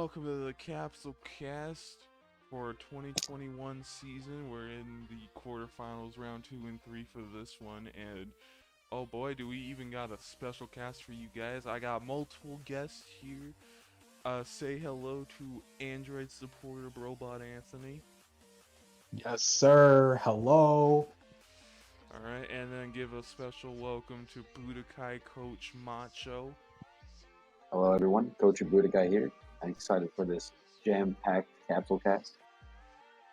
welcome to the Capsule Cast for 2021 season. We're in the quarterfinals, round 2 and 3 for this one, and oh boy, do we even got a special cast for you guys. I got multiple guests here. Say hello to Android supporter Robot Anthony. Yes, sir. Hello. Alright, and then give a special welcome to Budokai coach Macho. Hello, everyone. Coach Budokai here. I'm excited for this jam-packed capsule cast.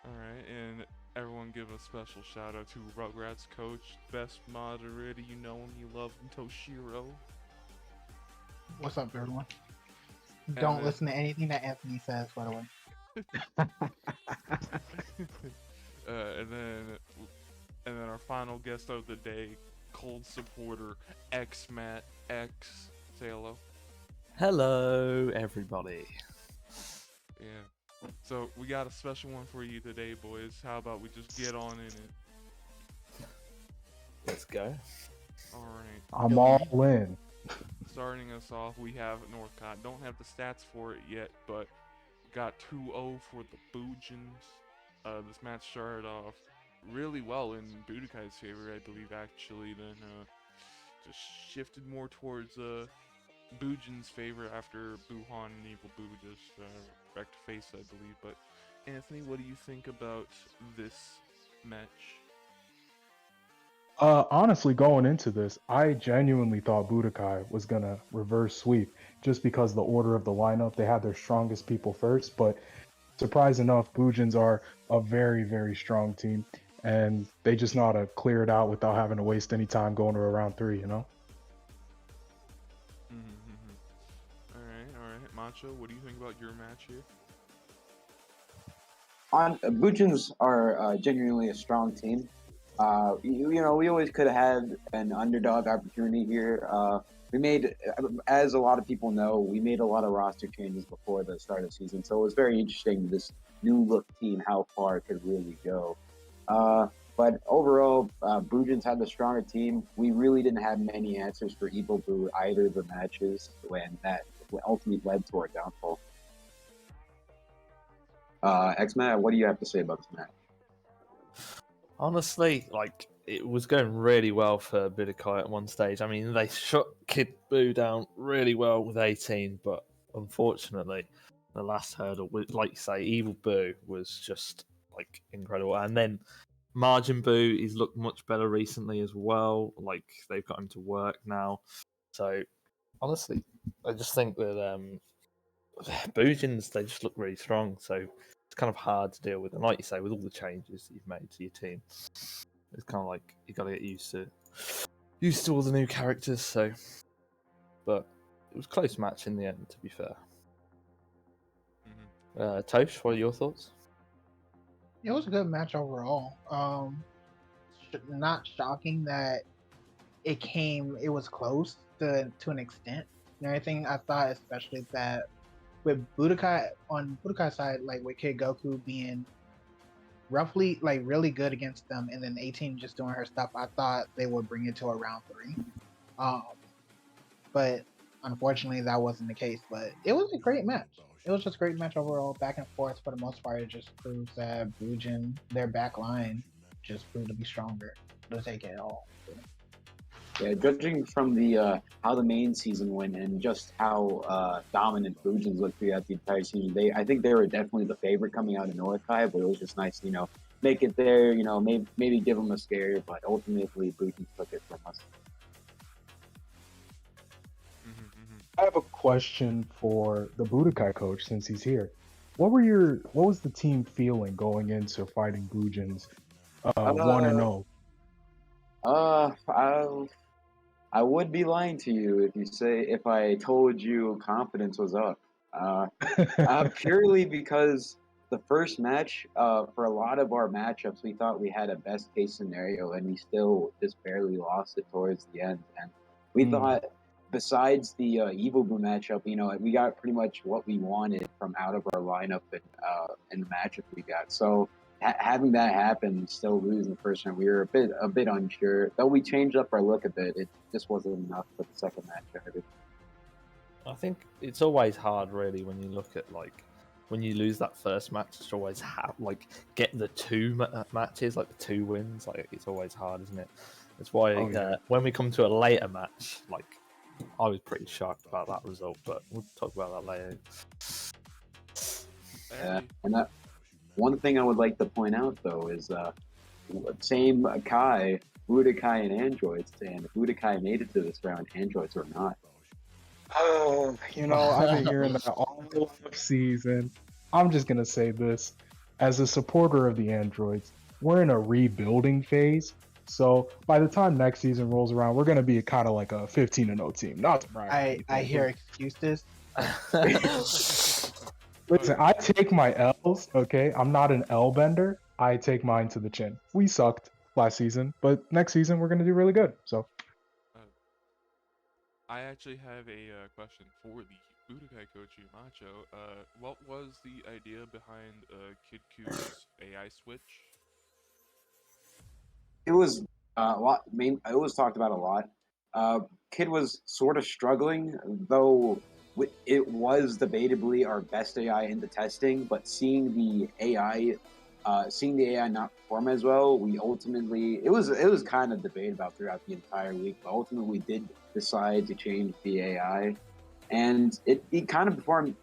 Alright, and everyone give a special shout out to Rugratz coach, best moderator, you know him, you love him, Toshiro. What's up, everyone? Don't listen to anything that Anthony says, by the way. And then our final guest of the day, cold supporter Xmat X. Say hello. Hello, everybody. Yeah. So we got a special one for you today, boys. How about we just get on in it? Let's go. Alright. I'm all in. Starting us off, we have Northcott. Don't have the stats for it yet, but got 2-0 for the Boojins. This match started off really well in Budokai's favor, I believe, actually. Then just shifted more towards Boojin's favor after Buhan and Evil Boo just wrecked face, I believe. But Anthony, what do you think about this match? Honestly, going into this, I genuinely thought Budokai was gonna reverse sweep just because the order of the lineup, they had their strongest people first. But surprise enough, Boojins are a very, very strong team, and they just know how to clear it out without having to waste any time going to a round 3. You know. All right. Macho, what do you think about your match here? Boojins are genuinely a strong team. We always could have had an underdog opportunity here. We made, as a lot of people know, we made a lot of roster changes before the start of the season, so it was very interesting, this new look team, how far it could really go. But overall, Boojins had the stronger team. We really didn't have many answers for Evil Boo either of the matches, when that ultimately led to our downfall. Xmat, what do you have to say about this match? Honestly, it was going really well for Budokai at one stage. I mean, they shut Kid Boo down really well with 18, but unfortunately, the last hurdle, like you say, Evil Boo was just incredible. And then Margin Boo, he's looked much better recently as well. They've got him to work now. So honestly, I just think that Boojins, they just look really strong. So it's kind of hard to deal with. And like you say, with all the changes that you've made to your team, it's kind of like you got to get used to all the new characters. So, but it was a close match in the end, to be fair. Tosh, what are your thoughts? It was a good match overall. Not shocking that it was close to an extent and everything. I thought especially that with Budokai, on Budokai's side, with Kid Goku being roughly really good against them, and then 18 just doing her stuff, I thought they would bring it to a round 3. But unfortunately that wasn't the case. But it was a great match. It was just a great match overall, back and forth for the most part. It just proves that Boojin, their back line, just proved to be stronger to take it all. Yeah, judging from the how the main season went and just how dominant Boojins looked throughout the entire season, I think they were definitely the favorite coming out of Northkai, but it was just nice, make it there, maybe give them a scare, but ultimately Boojins took it from us. I have a question for the Budokai coach since he's here. What was the team feeling going into fighting Boojins 1-0? I would be lying to you if I told you confidence was up. Purely because the first match, for a lot of our matchups, we thought we had a best case scenario, and we still just barely lost it towards the end. And we thought, besides the Evil Boo matchup, we got pretty much what we wanted from out of our lineup and the matchup we got. So having that happen, still losing the first round, we were a bit unsure. Though we changed up our look a bit, it just wasn't enough for the second match. I think it's always hard, really, when you look at like when you lose that first match. It's always get the two matches, like the 2 wins. Like it's always hard, isn't it? That's why Oh, yeah. when we come to a later match, like I was pretty shocked about that result, but we'll talk about that later. Yeah, and one thing I would like to point out though is same Kai, Budokai and Androids, and Budokai made it to this round, Androids or not. Oh, I've been hearing that all season. I'm just gonna say this. As a supporter of the androids, we're in a rebuilding phase. So by the time next season rolls around, we're gonna be kind of like a 15-0 team. Not to brag or I anything, hear excuses. Listen, I take my L's, okay? I'm not an L bender. I take mine to the chin. We sucked last season, but next season we're gonna do really good. So I actually have a question for the Budokai coach here, Macho. What was the idea behind Kid Q's AI switch? It was a lot. It was talked about a lot. Kid was sort of struggling, though. It was debatably our best AI in the testing, but seeing the AI not perform as well, we ultimately it was kind of debated about throughout the entire week, but ultimately we did decide to change the AI, and it kind of performed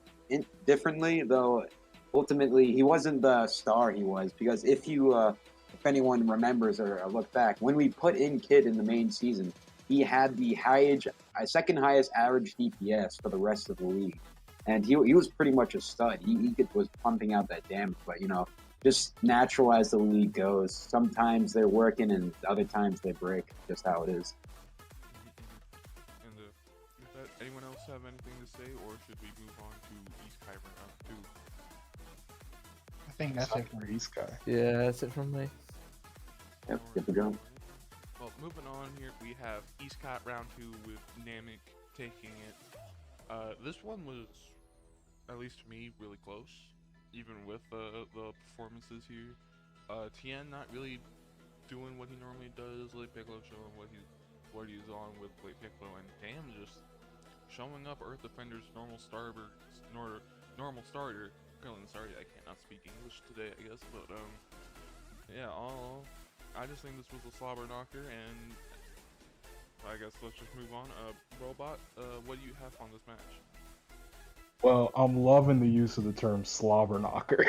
differently, though. Ultimately, he wasn't the star he was, because if anyone remembers or look back, when we put in Kid in the main season, he had the second highest average DPS for the rest of the league, and he was pretty much a stud. He was pumping out that damage, but just natural as the league goes. Sometimes they're working, and other times they break. Just how it is. And with that, anyone else have anything to say, or should we move on to East Kai round 2? I think that's it for me. East Guy. Yeah, that's it from me. Yep, good to go. Well, moving on here, we have East Kai round 2 with Namek taking it. This one was, at least to me, really close, even with the performances here. Tien not really doing what he normally does, like Piccolo showing what he's on with like Piccolo, and Damn just showing up Earth Defender's normal starter. Sorry, I cannot speak English today, I guess, but yeah, I just think this was a slobber knocker, and I guess let's just move on. Robot, what do you have on this match? Well, I'm loving the use of the term slobber knocker.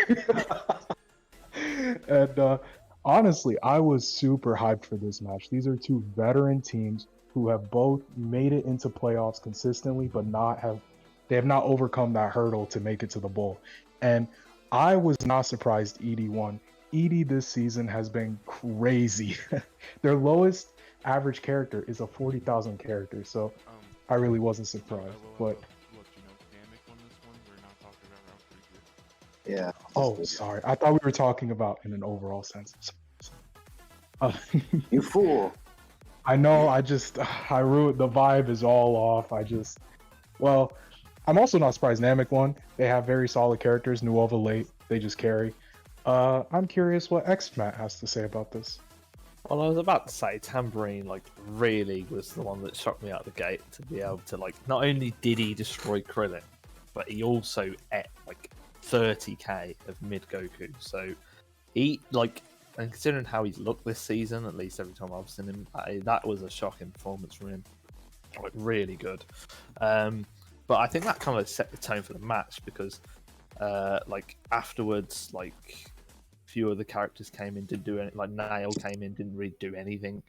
And honestly, I was super hyped for this match. These are two veteran teams who have both made it into playoffs consistently, but they have not overcome that hurdle to make it to the bowl. And I was not surprised ED won. ED this season has been crazy. Their lowest average character is a 40,000 character, so I really wasn't surprised. I will But let you know, Namek won this one. We're not talking about round 3 here. Yeah. oh, sorry, I thought we were talking about in an overall sense. You fool. I know. I ruined the vibe. Is all off. Well, I'm also not surprised Namek won. They have very solid characters. Nuova late. They just carry. I'm curious what Xmat has to say about this. Well, I was about to say Tambourine, like, really was the one that shocked me out the gate to be able to, like, not only did he destroy Krillin, but he also ate, like, 30k of mid Goku. So, he, like, and considering how he's looked this season, at least every time I've seen him, that was a shocking performance from him. Like, really good. But I think that kind of set the tone for the match because, like, afterwards, like, a few other characters came in, didn't do anything. Like, Nail came in, didn't really do anything.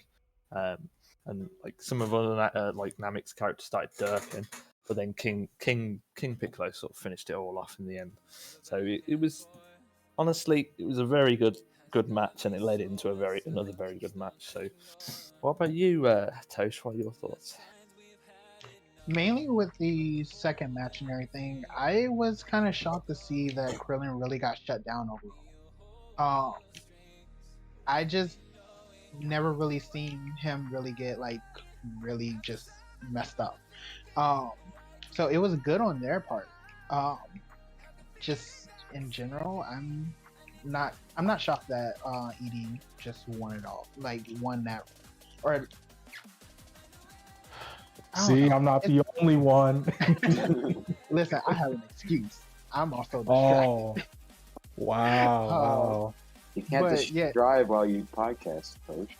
And, like, some of other, like, Namek's characters started derping, but then King Piccolo sort of finished it all off in the end. So it was, honestly, it was a very good match, and it led into another very good match. So, what about you, Tosh? What are your thoughts? Mainly with the second match and everything, I was kind of shocked to see that Krillin really got shut down overall. I just never really seen him really get like really just messed up. So it was good on their part. Just in general, I'm not shocked that ED just won it all, like won that, or I don't See, know. I'm not the only one. Listen, I have an excuse. I'm also distracted. Oh, wow, Oh. wow. You can't But, just yeah. drive while you podcast, coach.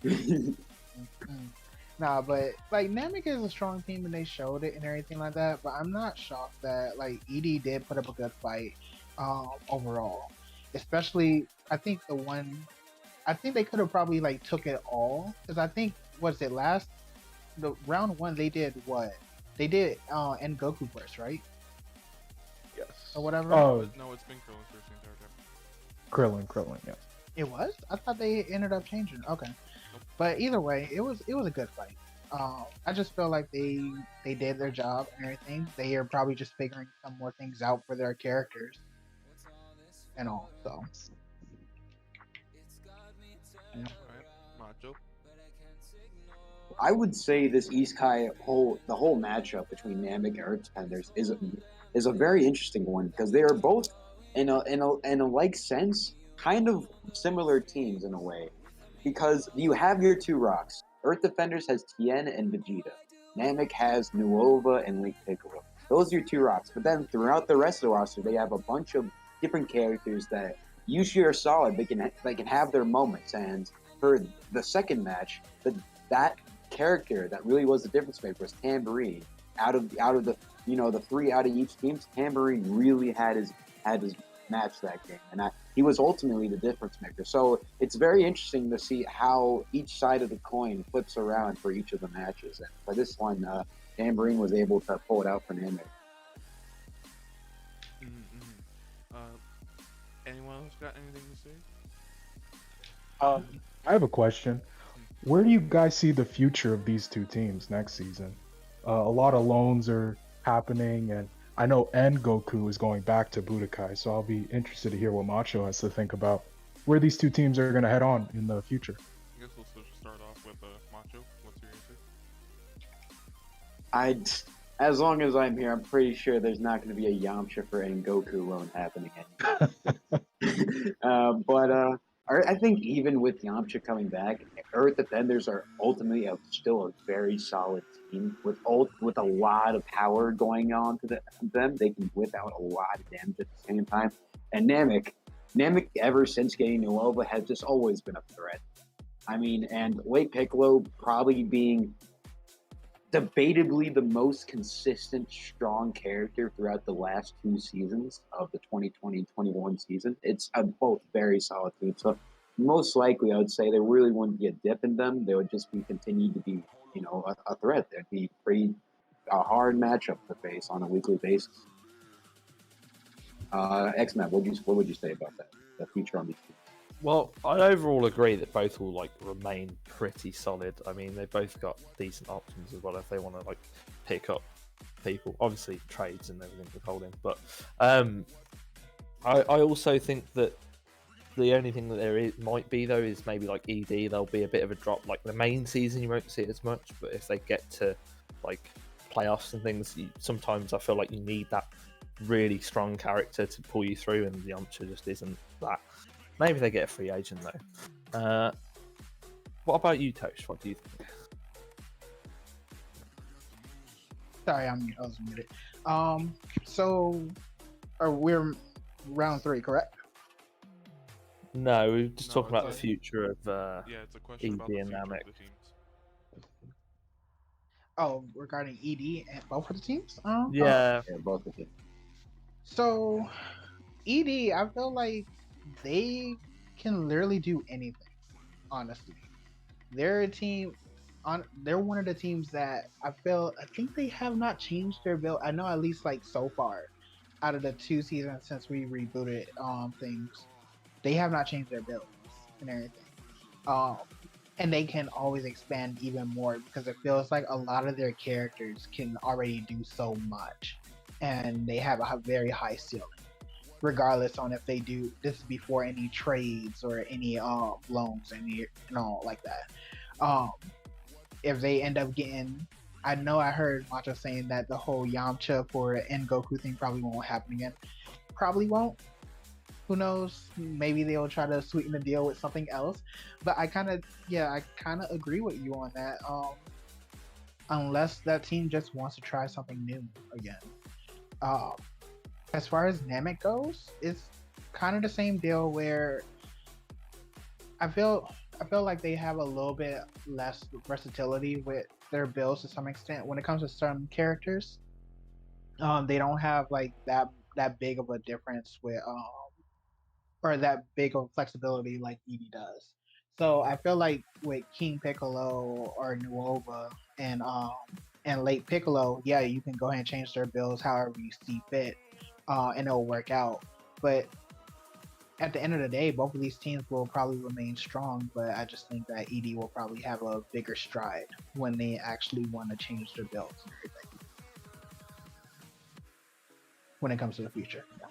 Mm. Nah, but like Namek is a strong team and they showed it and everything like that. But I'm not shocked that like ED did put up a good fight overall. Especially, I think they could have probably like took it all because I think the round one they did what they did end Goku first, right? Yes. Or whatever. Oh, No, it's been Krillin first the entire time. Krillin, yes. It was. I thought they ended up changing. Okay, but either way, it was a good fight. I just feel like they did their job and everything. They are probably just figuring some more things out for their characters and all. So, yeah. Alright, Macho. I would say this the whole matchup between Namek and Earthbenders is a very interesting one because they are both in a like sense kind of similar teams in a way. Because you have your two rocks. Earth Defenders has Tien and Vegeta. Namek has Nuova and Link Piccolo. Those are your two rocks. But then throughout the rest of the roster, they have a bunch of different characters that usually are solid. They can have their moments. And for the second match, that character that really was the difference maker was Tambourine. Out of the the three out of each team, Tambourine really had his match that game, and he was ultimately the difference maker. So it's very interesting to see how each side of the coin flips around for each of the matches. And for this one, Tambourine was able to pull it out for Namek. Anyone else got anything to say? I have a question. Where do you guys see the future of these two teams next season? A lot of loans are happening, and I know Goku is going back to Budokai, so I'll be interested to hear what Macho has to think about where these two teams are going to head on in the future. I guess we'll start off with Macho. What's your answer? As long as I'm here, I'm pretty sure there's not going to be a Yamcha for Goku loan happening anymore. But I think even with Yamcha coming back, Earth Defenders are ultimately still a very solid team with a lot of power going on to them. They can whip out a lot of damage at the same time. And Namek, ever since getting Nuova, has just always been a threat. I mean, and Lake Piccolo probably being debatably the most consistent, strong character throughout the last two seasons of the 2020-21 season. It's both very solid teams. So most likely, I would say there really wouldn't be a dip in them. They would just be continued to be, a threat. There'd be a hard matchup to face on a weekly basis. Xmat, what would you say about that? The future on these teams? Well, I overall agree that both will remain pretty solid. I mean, they both got decent options as well if they want to pick up people. Obviously, trades and everything with holding, but I also think that the only thing that might be though is maybe ED. There'll be a bit of a drop. The main season, you won't see it as much, but if they get to playoffs and things, sometimes I feel like you need that really strong character to pull you through, and the Yamcha just isn't that. Maybe they get a free agent though. What about you, Tosh? What do you think? Sorry, I was muted. So we're round 3, correct? No, we're just talking about the it's future of it's a question about ED the and future of Namek. the teams. Oh, regarding ED and both of the teams? Yeah. Yeah, both of them. So, ED, I feel like they can literally do anything, honestly. They're a team, they're one of the teams that I think they have not changed their build. I know at least so far, out of the 2 seasons since we rebooted things, they have not changed their builds and everything. And they can always expand even more because it feels like a lot of their characters can already do so much, and they have a very high ceiling, regardless on if they do this before any trades or any loans and like that. If they end up getting, I know I heard Macho saying that the whole Yamcha for Goku thing probably won't happen again. Probably won't. Who knows? Maybe they'll try to sweeten the deal with something else. But I kind of agree with you on that. unless that team just wants to try something new again. Uh, as far as Namek goes, it's kind of the same deal where I feel I feel like they have a little bit less versatility with their builds to some extent when it comes to some characters. They don't have like that big of a difference with or that big of flexibility like Edie does. So I feel like with King Piccolo or Nuova and late Piccolo, yeah, you can go ahead and change their builds however you see fit, and it'll work out. But at the end of the day, both of these teams will probably remain strong. But I just think that ED will probably have a bigger stride when they actually want to change their builds and everything when it comes to the future. Yeah.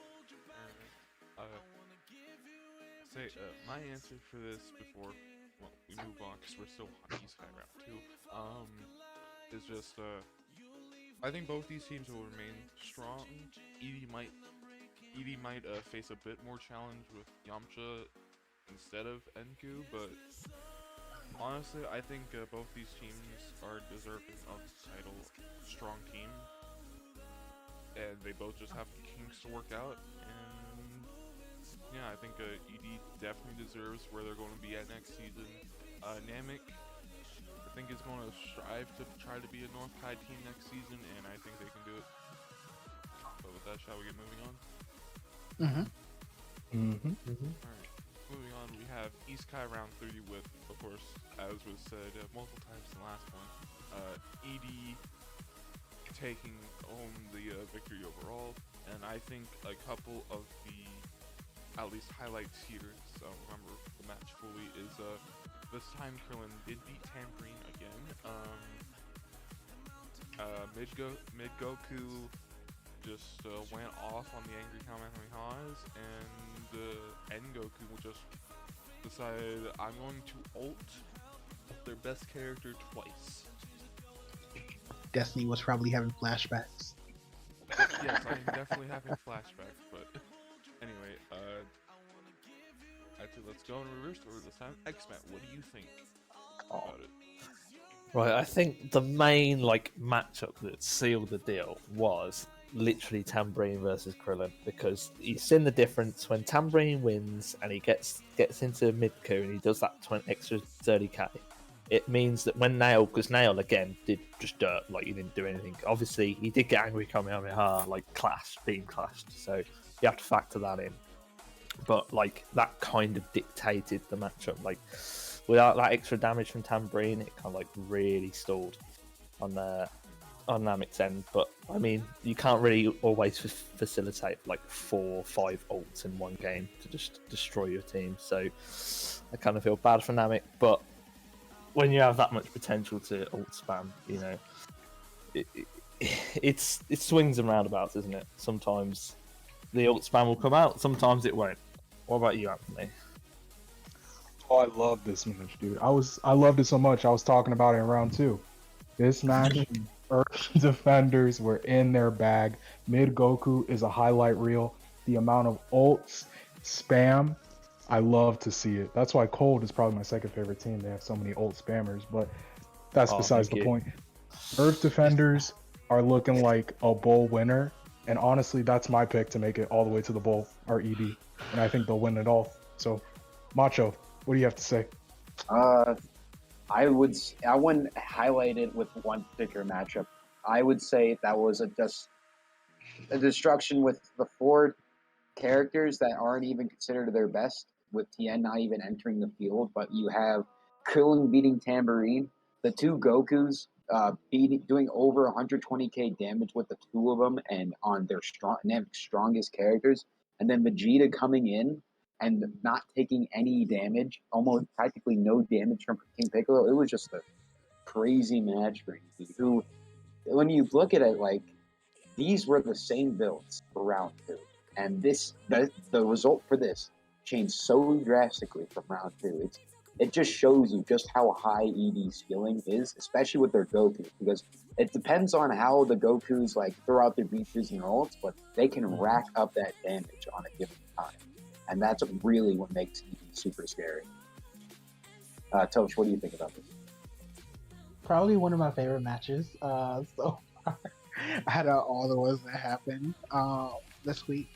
My answer for this before we move on, because we're still on East Sky round 2, is just I think both these teams will remain strong. Edie might face a bit more challenge with Yamcha instead of Enku, but honestly, I think both these teams are deserving of the title strong team, and they both just have kinks to work out. And yeah, I think ED definitely deserves where they're going to be at next season. Namek, I think, is going to strive to try to be a North Kai team next season, and I think they can do it. But with that, shall we get moving on? Alright, moving on, we have East Kai round 3 with, of course, as was said multiple times in the last one, ED taking home the victory overall, and I think a couple of the at least highlights here, so remember the match fully, is this time Krillin did beat Tambourine again. Mid Goku just went off on the angry Kamehamehas, and N Goku just decided, I'm going to ult their best character twice. Destiny was probably having flashbacks. Yes, I'm definitely having flashbacks, but anyway, actually, let's go in reverse order this time. Xmat, what do you think about it? Right, I think the main matchup that sealed the deal was literally Tambourine versus Krillin, because you've seen the difference when Tambourine wins and he gets into mid-coup and he does that extra 30k. It means that when because Nail again did just dirt, he didn't do anything. Obviously, he did get angry Kamehameha, being clashed, so you have to factor that in. But that kind of dictated the matchup. Without that extra damage from Tambourine, it kind of really stalled on Namek's end. But I mean, you can't really always facilitate 4 or 5 ults in one game to just destroy your team. So I kind of feel bad for Namek, but when you have that much potential to ult spam, it swings and roundabouts, isn't it? Sometimes the ult spam will come out, sometimes it won't. What about you, Anthony? Oh, I love this match, dude. I loved it so much. I was talking about it in round 2. This match, Earth defenders were in their bag. Mid Goku is a highlight reel. The amount of ults, spam, I love to see it. That's why Cold is probably my second favorite team. They have so many ult spammers, but that's besides the point. Earth defenders are looking like a bowl winner, and honestly, that's my pick to make it all the way to the bowl, our ED, and I think they'll win it all. So, Macho, what do you have to say? I wouldn't highlight it with one particular matchup. I would say that was just a destruction with the 4 characters that aren't even considered their best, with Tien not even entering the field. But you have Krillin beating Tambourine, the 2 Gokus doing over 120k damage with the 2 of them, and on their strongest characters, and then Vegeta coming in and not taking any damage, almost practically no damage from King Piccolo. It was just a crazy match for ED, who, when you look at it, these were the same builds for round 2. And the result for this changed so drastically from round 2. It just shows you just how high ED skilling is, especially with their Goku, because it depends on how the Gokus throw out their beaches and ults, but they can rack up that damage on a given time. And that's really what makes ED super scary. Tosh, what do you think about this? probably one of my favorite matches so far out of all the ones that happened this week.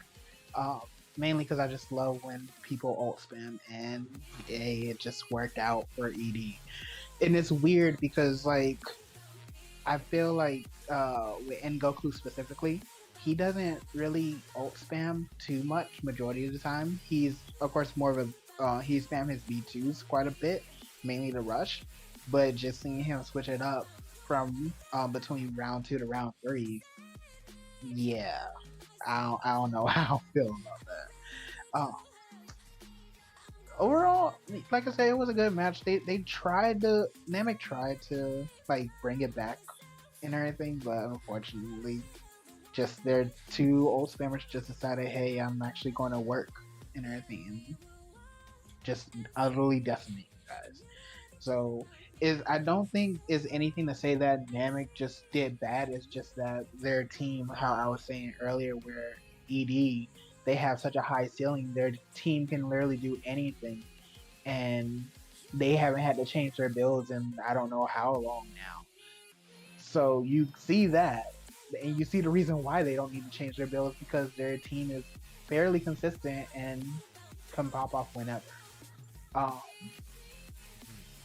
Um, Mainly because I just love when people ult spam, and it just worked out for ED. And it's weird because like I feel like with Goku specifically, he doesn't really ult spam too much majority of the time. He's of course more of a he spam his B2s quite a bit, mainly the rush. But just seeing him switch it up from between round 2 to round 3, yeah, I don't know how I feel about that. Um, Overall, like I said, it was a good match. They tried to Namek tried to like bring it back and everything, but unfortunately, just their two old spammers just decided, hey, I'm actually going to work and everything, and just utterly decimate you guys. So I don't think is anything to say that Namek just did bad. It's just that their team, how I was saying earlier, where ED they have such a high ceiling, their team can literally do anything, and they haven't had to change their builds in I don't know how long now. So you see that, and you see the reason why they don't need to change their builds because their team is fairly consistent and can pop off whenever. Um,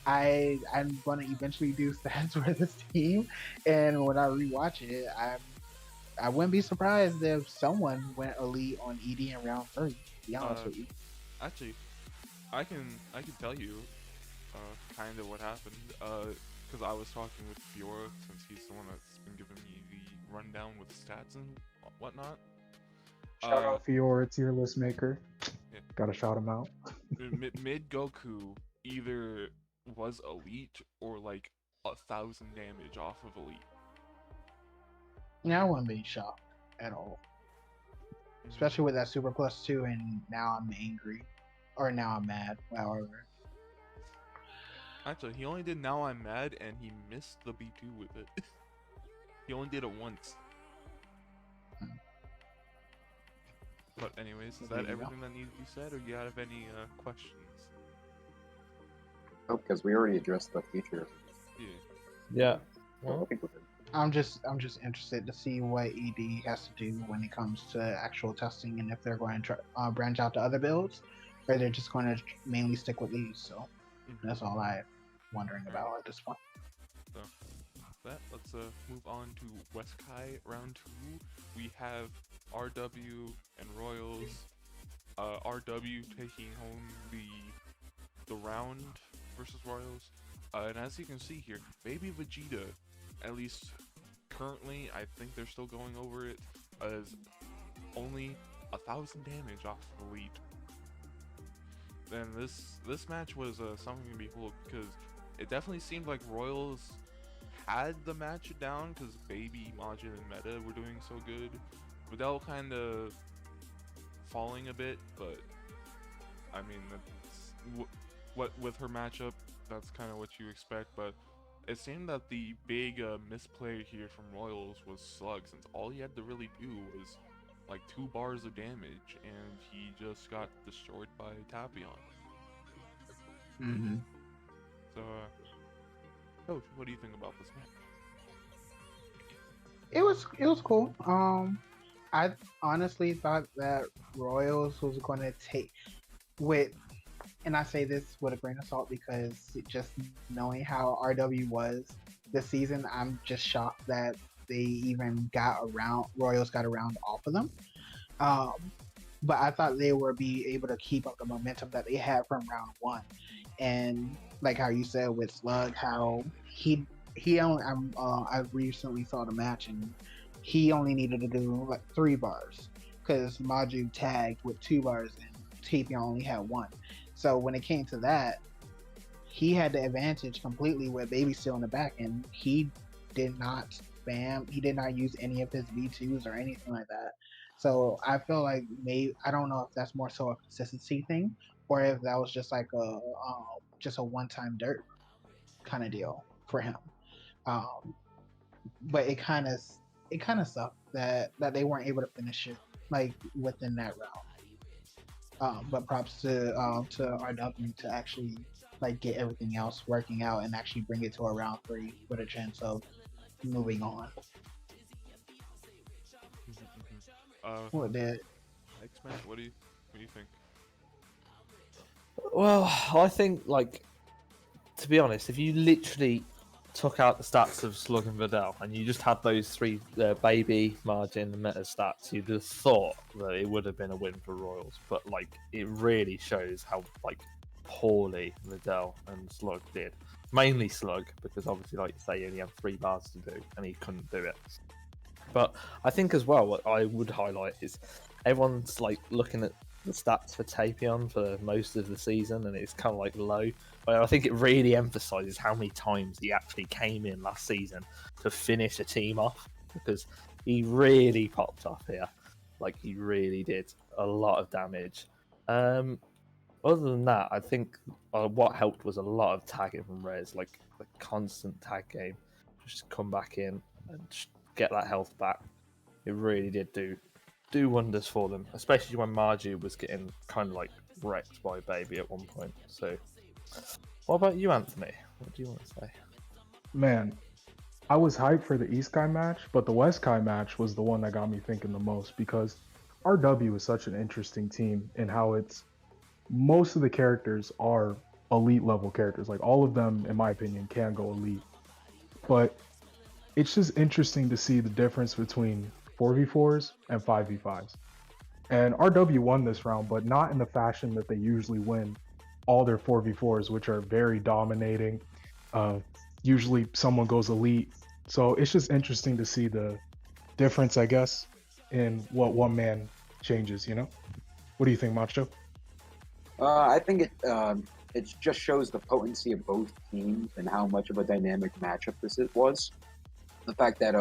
I'm gonna eventually do stats for this team, and when I rewatch it, I wouldn't be surprised if someone went elite on ED in round 3. To be honest with you. Actually, I can tell you kind of what happened because I was talking with Fiora since he's the one that's been giving me the rundown with stats and whatnot. Shout out Fiora, tier list maker. Yeah. Gotta shout him out. Mid Goku either was elite or like 1,000 damage off of elite. Yeah, I wouldn't be shocked at all. Especially with that Super Plus 2, and now I'm angry. Or now I'm mad, however. Actually, he only did Now I'm Mad, and he missed the B2 with it. He only did it once. But anyways, is that everything that needs to be said, or do you have any questions? Oh, because we already addressed the future. Yeah. Yeah. I think we're good. I'm just interested to see what ED has to do when it comes to actual testing, and if they're going to branch out to other builds, or they're just going to mainly stick with these. So that's all I'm wondering about at this point. So let's move on to West Kai round 2. We have RW and Royals. RW taking home the round versus Royals. And as you can see here, Baby Vegeta, at least currently, I think they're still going over it as only 1,000 damage off of Elite. And this match was something to behold because it definitely seemed like Royals had the match down because Baby, Majin, and Meta were doing so good. Videl kind of falling a bit, but I mean, that's what with her matchup, that's kind of what you expect. But it seemed that the big misplay here from Royals was Slug, since all he had to really do was like 2 bars of damage, and he just got destroyed by Tapion. So, Coach, what do you think about this match? It was cool. I honestly thought that Royals was going to take and I say this with a grain of salt because just knowing how RW was this season, I'm just shocked that they even Royals got around off of them. But I thought they would be able to keep up the momentum that they had from round 1. And like how you said with Slug, how he only I recently saw the match and he only needed to do like 3 bars because Maju tagged with 2 bars and Tapion only had 1. So when it came to that, he had the advantage completely with Baby still in the back, and he did not spam. He did not use any of his V2s or anything like that. So I feel like maybe I don't know if that's more so a consistency thing, or if that was just like a one-time dirt kind of deal for him. But it kind of sucked that they weren't able to finish it like within that round. But props to RW to actually like get everything else working out and actually bring it to a round 3 with a chance of moving on. What did Xmat, what do you think? Well, I think, like, to be honest, if you literally took out the stats of Slug and Vidal and you just had those three, baby, margin, and meta stats, you'd have thought that it would have been a win for Royals. But, like, it really shows how, like, poorly Vidal and Slug did. Mainly Slug, because obviously, like you say, he only had 3 bars to do and he couldn't do it. But I think as well, what I would highlight is everyone's like looking at the stats for Tapion for most of the season, and it's kind of like low. But I think it really emphasizes how many times he actually came in last season to finish a team off, because he really popped off here. Like, he really did a lot of damage. Other than that, I think what helped was a lot of tagging from Rez, like the constant tag game. Just come back in and just get that health back. It really did do wonders for them, especially when Marju was getting kind of like wrecked by Baby at one point. So, what about you, Anthony? What do you want to say? Man, I was hyped for the East Kai match, but the West Kai match was the one that got me thinking the most, because RW is such an interesting team in how it's most of the characters are elite level characters. Like, all of them, in my opinion, can go elite. But it's just interesting to see the difference between 4v4s and 5v5s. And RW won this round, but not in the fashion that they usually win all their 4v4s, which are very dominating. Usually someone goes elite. So it's just interesting to see the difference, I guess, in what one man changes, you know? What do you think, Macho? I think it just shows the potency of both teams and how much of a dynamic matchup this was. The fact that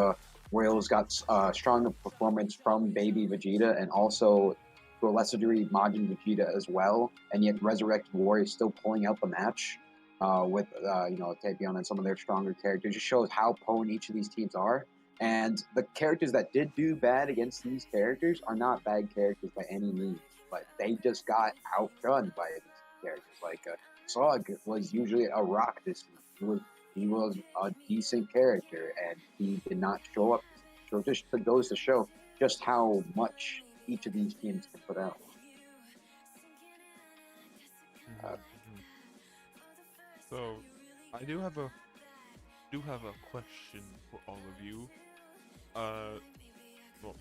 Royals got stronger performance from Baby Vegeta, and also to a lesser degree Majin Vegeta as well, and yet Resurrected Warrior still pulling out the match with Tapion and some of their stronger characters, just shows how potent each of these teams are. And the characters that did do bad against these characters are not bad characters by any means, but they just got outdone by these characters. Like Slug was usually a rock this week. He was a decent character, and he did not show up. So it just goes to show just how much each of these teams can put out. So, I do have a question for all of you. Well,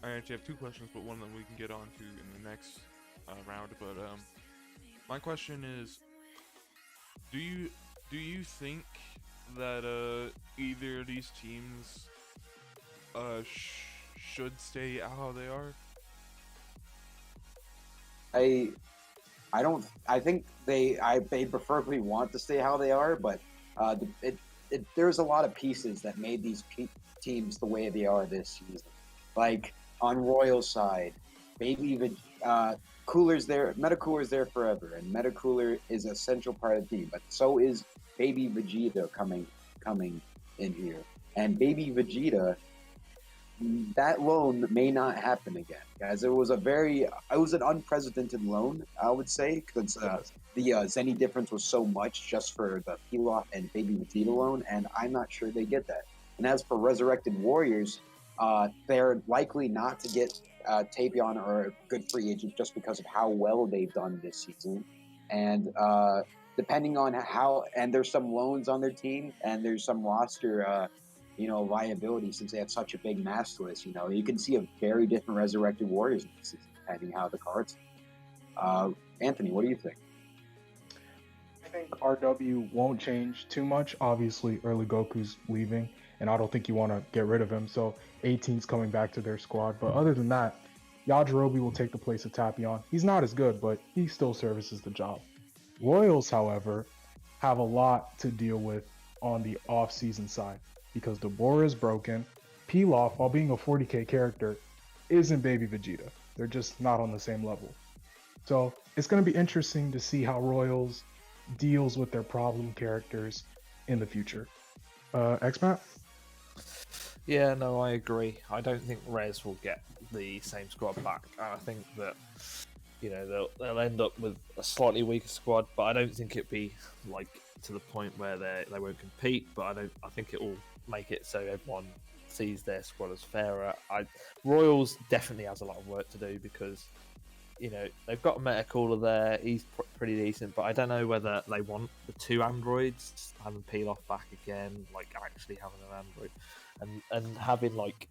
I actually have 2 questions, but one of them we can get on to in the next round. But my question is, do you think that either of these teams should stay how they are? I think they preferably want to stay how they are, but there's a lot of pieces that made these teams the way they are this season. Like on Royal side, Cooler's there, Metacooler's there forever, and Metacooler is an essential part of the team, but so is Baby Vegeta coming in here. And Baby Vegeta, that loan may not happen again, guys. It was an unprecedented loan, I would say, because the Zenny difference was so much just for the Pilaf and Baby Vegeta loan, and I'm not sure they get that. And as for Resurrected Warriors, they're likely not to get Tapion or a good free agent just because of how well they've done this season. And depending on and there's some loans on their team, and there's some roster viability, since they have such a big master list. You can see a very different Resurrected Warriors this season, depending how the cards. Anthony, what do you think? I think RW won't change too much. Obviously, early Goku's leaving, and I don't think you want to get rid of him. So 18's coming back to their squad. But other than that, Yajirobe will take the place of Tapion. He's not as good, but he still services the job. Royals, however, have a lot to deal with on the off-season side, because Deborah is broken. Pilaf, while being a 40k character, isn't Baby Vegeta. They're just not on the same level. So it's going to be interesting to see how Royals deals with their problem characters in the future. Xmat? Yeah, no, I agree. I don't think Rez will get the same squad back. I think that they'll end up with a slightly weaker squad, but I don't think it'd be like to the point where they won't compete. But I think it will make it so everyone sees their squad as fairer. Royals definitely has a lot of work to do because they've got a Metacooler there. He's pretty decent, but I don't know whether they want the 2 androids, having Pilaf back again, like actually having an android, and having like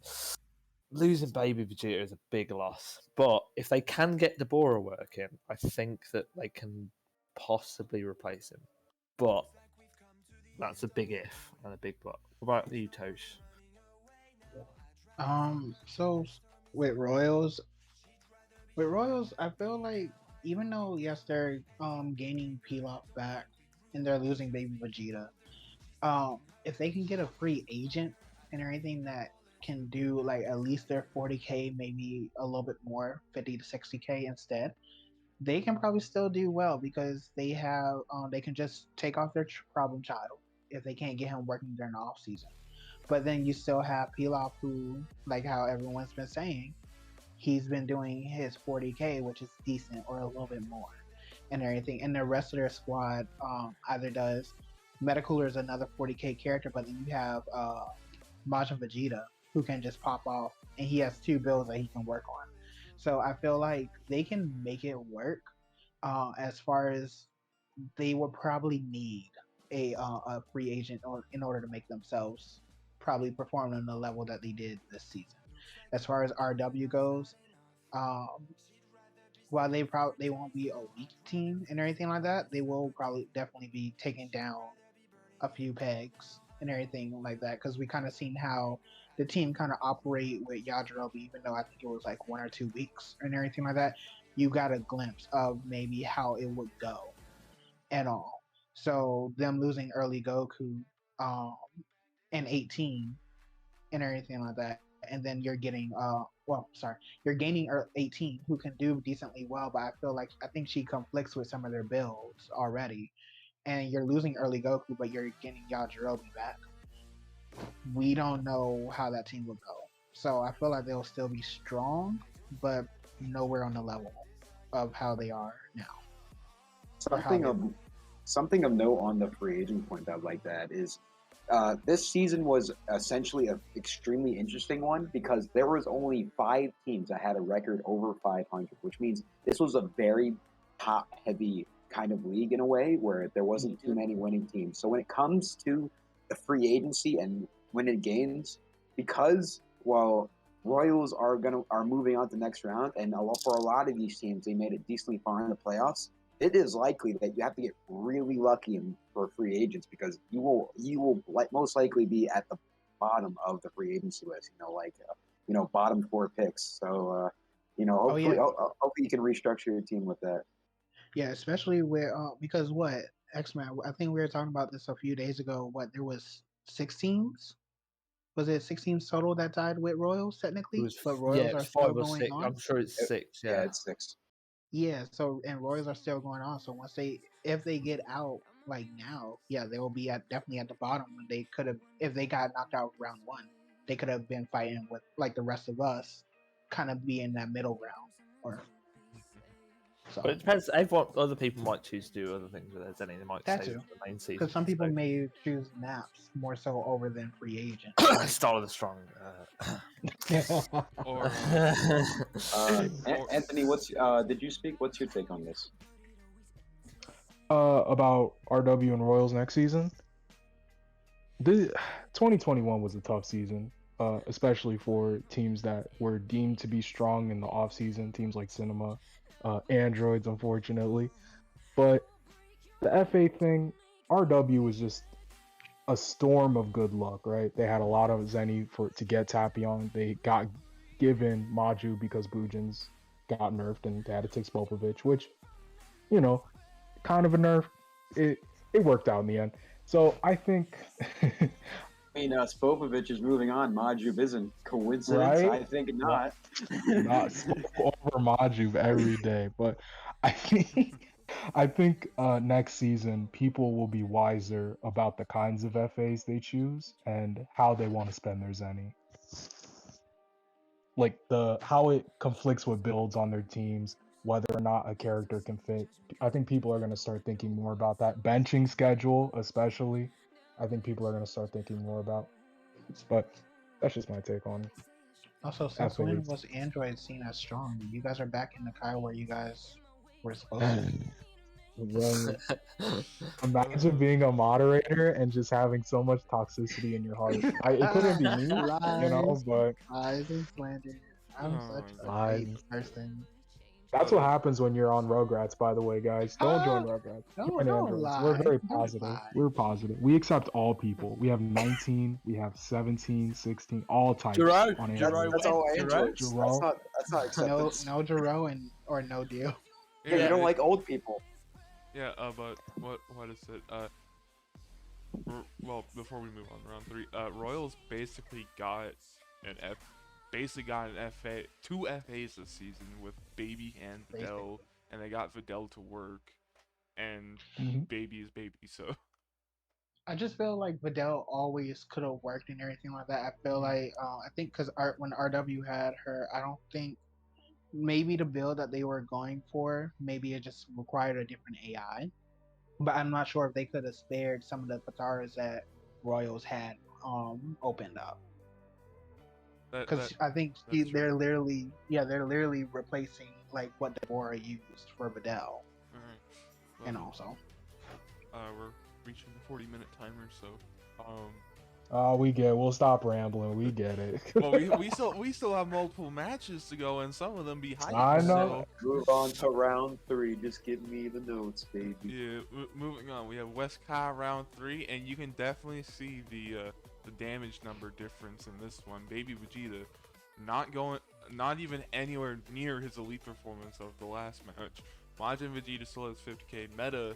losing Baby Vegeta is a big loss. But if they can get Deborah working, I think that they can possibly replace him. But that's a big if and a big but. What about you, Tosh? So with Royals, I feel like even though yes they're gaining Pilaf back and they're losing Baby Vegeta, if they can get a free agent and everything that can do like at least their 40k, maybe a little bit more, 50 to 60k instead, they can probably still do well because they can just take off their problem child if they can't get him working during the off season. But then you still have Pilaf, who, like how everyone's been saying, he's been doing his 40k, which is decent or a little bit more, and everything. And the rest of their squad either does. Metacooler is another 40k character, but then you have Macho Vegeta, who can just pop off, and he has 2 builds that he can work on. So I feel like they can make it work. As far as they will probably need a free agent in order to make themselves probably perform on the level that they did this season. As far as RW goes, while they won't be a weak team and everything like that, they will probably definitely be taking down a few pegs and everything like that, because we kind of seen how the team kind of operate with Yajirobe, even though I think it was like 1 or 2 weeks and everything like that. You got a glimpse of maybe how it would go and all. So them losing early Goku and 18 and everything like that, and then you're getting you're gaining 18 who can do decently well, but I think she conflicts with some of their builds already, and you're losing early Goku, but you're getting Yajirobe back. We don't know how that team will go, so I feel like they'll still be strong, but nowhere on the level of how they are now. Something of note on the free agent point that like that is this season was essentially an extremely interesting one because there was only 5 teams that had a record over 500, which means this was a very top-heavy kind of league in a way where there wasn't too many winning teams. So when it comes to the free agency and winning games, because Royals are moving on to the next round, and for a lot of these teams they made it decently far in the playoffs. It is likely that you have to get really lucky for free agents because you will most likely be at the bottom of the free agency list. Bottom 4 picks. So hopefully you can restructure your team with that. Yeah, especially where because Xmat, I think we were talking about this a few days ago. There was 6 teams? Was it 6 teams total that died with Royals technically? But Royals are still 5 or going 6. on. I'm sure it's 6. Yeah, it's 6. Yeah, and Royals are still going on. So if they get out like now, yeah, they will be definitely at the bottom. When they could have, if they got knocked out round 1, they could have been fighting with like the rest of us, kind of be in that middle round. But it depends. Other people might choose to do other things with Zenny. They might stay with the main season. Because some people may choose maps more so over than free agent. Start with a strong. Anthony, did you speak? What's your take on this? About RW and Royals next season. 2021 was a tough season, especially for teams that were deemed to be strong in the off season. Teams like Cinema. Androids, unfortunately. But the FA thing, RW was just a storm of good luck, right? They had a lot of Zenny to get Tapion. They got given Maju because Bujins got nerfed and they had to take Spopovich, which, kind of a nerf. It worked out in the end. So I think... Spopovich is moving on. Maju isn't. Coincidence? Right? I think not. Not over Maju every day, but I think next season people will be wiser about the kinds of FAs they choose and how they want to spend their Zenny. Like how it conflicts with builds on their teams, whether or not a character can fit. I think people are going to start thinking more about that benching schedule, especially. I think people are going to start thinking more about. But that's just my take on Also, since when athletes. was Android seen as strong? You guys are back in the Kai where you guys were supposed to be. Well, imagine being a moderator and just having so much toxicity in your heart. It couldn't be me, Lies, but lies and slander. I'm such Oh, a lies. fake person. That's what happens when you're on Rugratz, by the way, guys. Don't join Ah, Rugratz. no, Join don't Androids. We're lie. very Don't positive. lie. We're positive. We accept all people. We have 19, we have 17, 16, all types Jero, on That's, Android. that's went. all Jero, androids. Jerome? That's not No, acceptance. no Jero or no deal. Yeah, you don't it- like old people. Yeah, but what is it? Well, before we move on to round 3, Royals basically got an FA, 2 FAs this season with Baby and Videl, and they got Videl to work, and Mhm. Baby is Baby, so. I just feel like Videl always could have worked and everything like that. I feel like I think because when RW had her, I don't think maybe the build that they were going for, maybe it just required a different AI. But I'm not sure if they could have spared some of the Katharas that Royals had opened up. Because I think they're literally replacing like what Deborah used for Videl. Alright. And also, We're reaching the 40-minute timer, so We'll stop rambling. We get it. well, we still have multiple matches to go, and some of them be hype. I know. So, Move on to round 3. Just give me the notes, baby. yeah, moving on. We have West Kai round 3, and you can definitely see the damage number difference in this one. Baby Vegeta not even anywhere near his elite performance of the last match. Majin Vegeta still has 50k. Meta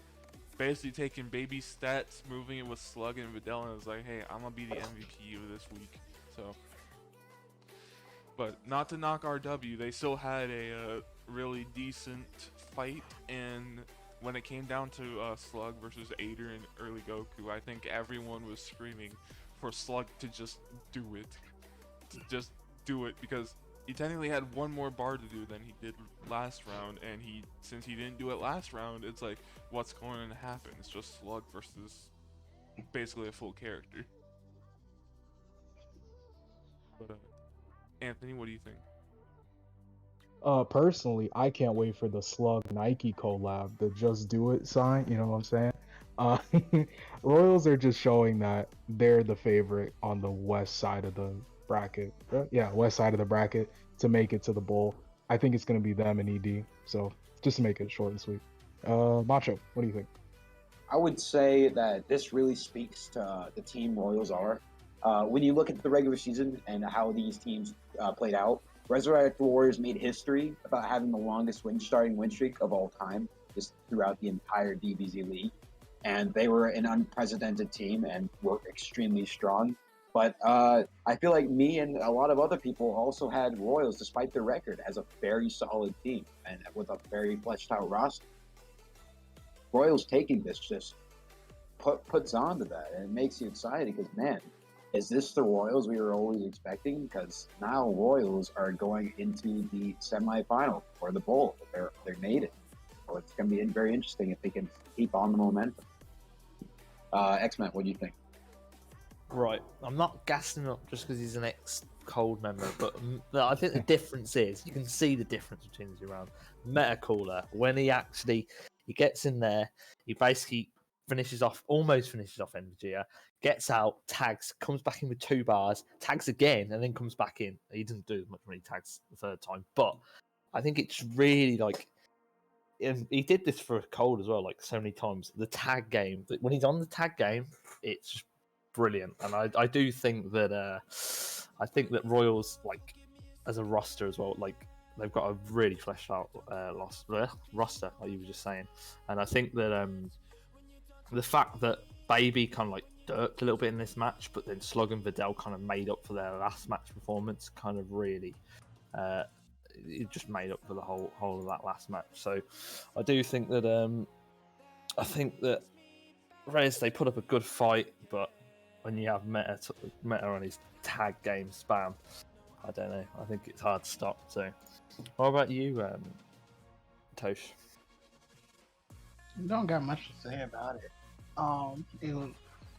basically taking Baby stats, moving it with Slug and Videl, and was like, hey, I'm gonna be the MVP of this week. So, but not to knock RW, they still had a really decent fight, and when it came down to Slug versus Ader and early Goku, I think everyone was screaming for Slug to just do it. To just do it, because he technically had one more bar to do than he did last round, and since he didn't do it last round, it's like, what's going to happen? It's just Slug versus basically a full character. But Anthony, what do you think? Personally, I can't wait for the Slug Nike collab, the Just Do It sign. You know what I'm saying? Uh, Royals are just showing that they're the favorite on the west side of the bracket. Yeah, west side of the bracket to make it to the bowl. I think it's gonna be them and ED. So just to make it short and sweet. Macho, what do you think? I would say that this really speaks to the team Royals are. When you look at the regular season and how these teams played out, Resurrect Warriors made history about having the longest starting win streak of all time, just throughout the entire DBZ league. And they were an unprecedented team and were extremely strong. But I feel like me and a lot of other people also had Royals, despite their record, as a very solid team and with a very fleshed out roster. Royals taking this just puts on to that, and it makes you excited because, man, is this the Royals we were always expecting? Because now Royals are going into the semifinal or the bowl. They're made it. So it's going to be very interesting if they can keep on the momentum. Xmat, what do you think? Right, I'm not gassing him up just because he's an ex-Cold member, but I think the difference is you can see the difference between the two rounds. Meta Cooler, when he gets in there, he basically almost finishes off Energia, gets out, tags, comes back in with 2 bars, tags again, and then comes back in. He doesn't do much when he tags the third time, but I think it's really like, and he did this for Cold as well, like so many times. The tag game, when he's on the tag game, it's just brilliant, and I do think that Royals, like as a roster as well, like they've got a really fleshed out roster, like you were just saying, and I think that the fact that Baby kind of like dirked a little bit in this match, but then Slug and Videl kind of made up for their last match performance, kind of really it just made up for the whole of that last match. So I do think that Reyes, they put up a good fight, but when you have Meta on his tag game spam, I don't know. I think it's hard to stop. So, what about you, Tosh. Don't got much to say about it. It was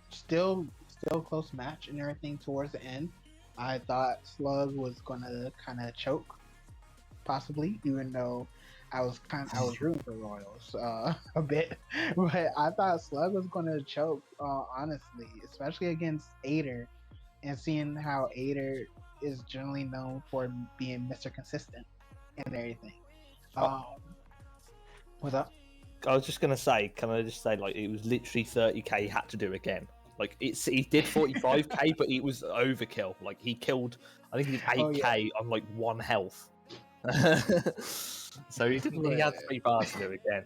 still a close match and everything towards the end. I thought Slug was gonna kind of choke, possibly, even though I was rooting for Royals a bit, but I thought Slug was gonna choke, honestly, especially against Ader, and seeing how Ader is generally known for being Mr. Consistent and everything. What's up? I was just gonna say, can I just say, like, it was literally 30k he had to do again. Like, he did 45k, but it was overkill. Like, he killed, I think he did 8k on like 1 health. So he didn't. He had 3 bars to do again.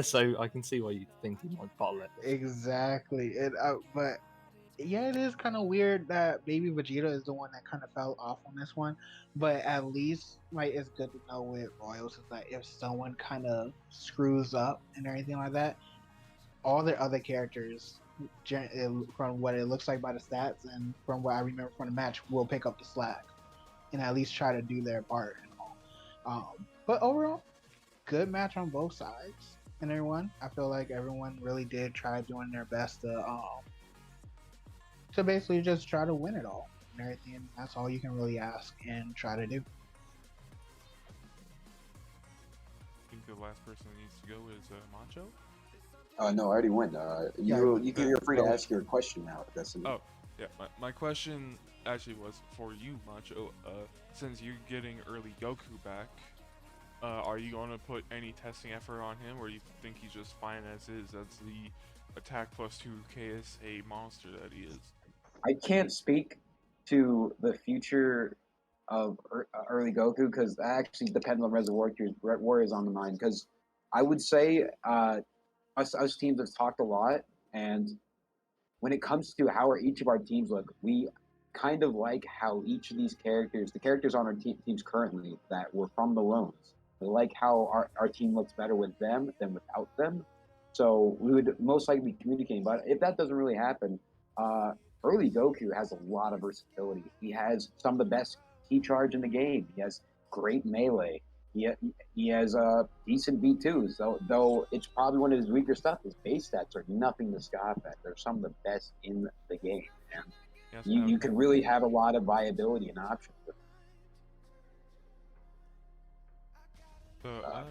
So I can see why you think he might bottle it. Exactly. But yeah, it is kind of weird that Baby Vegeta is the one that kind of fell off on this one. But at least, like, it's good to know with Royals is that if someone kind of screws up and everything like that, all their other characters, from what it looks like by the stats and from what I remember from the match, will pick up the slack and at least try to do their part and all. But overall, good match on both sides and everyone. I feel like everyone really did try doing their best to basically just try to win it all and everything. And that's all you can really ask and try to do. I think the last person that needs to go is Macho. No, I already went. You're free to ask your question now. That's Oh, yeah. My question actually was for you, Macho. Since you're getting early Goku back, are you going to put any testing effort on him, or do you think he's just fine as is, as the attack plus 2 KSA monster that he is? I can't speak to the future of early Goku because that actually depends on Reservoir Warriors on the mind. Because I would say us teams have talked a lot, and when it comes to how each of our teams look, we kind of like how each of these characters, the characters on our teams currently that were from the loans, we like how our team looks better with them than without them. So we would most likely be communicating. But if that doesn't really happen, early Goku has a lot of versatility. He has some of the best key charge in the game. He has great melee. He has decent V2s, though it's probably one of his weaker stuff. His base stats are nothing to scoff at. They're some of the best in the game. And Yes, you can really have a lot of viability and options with him. So, alright.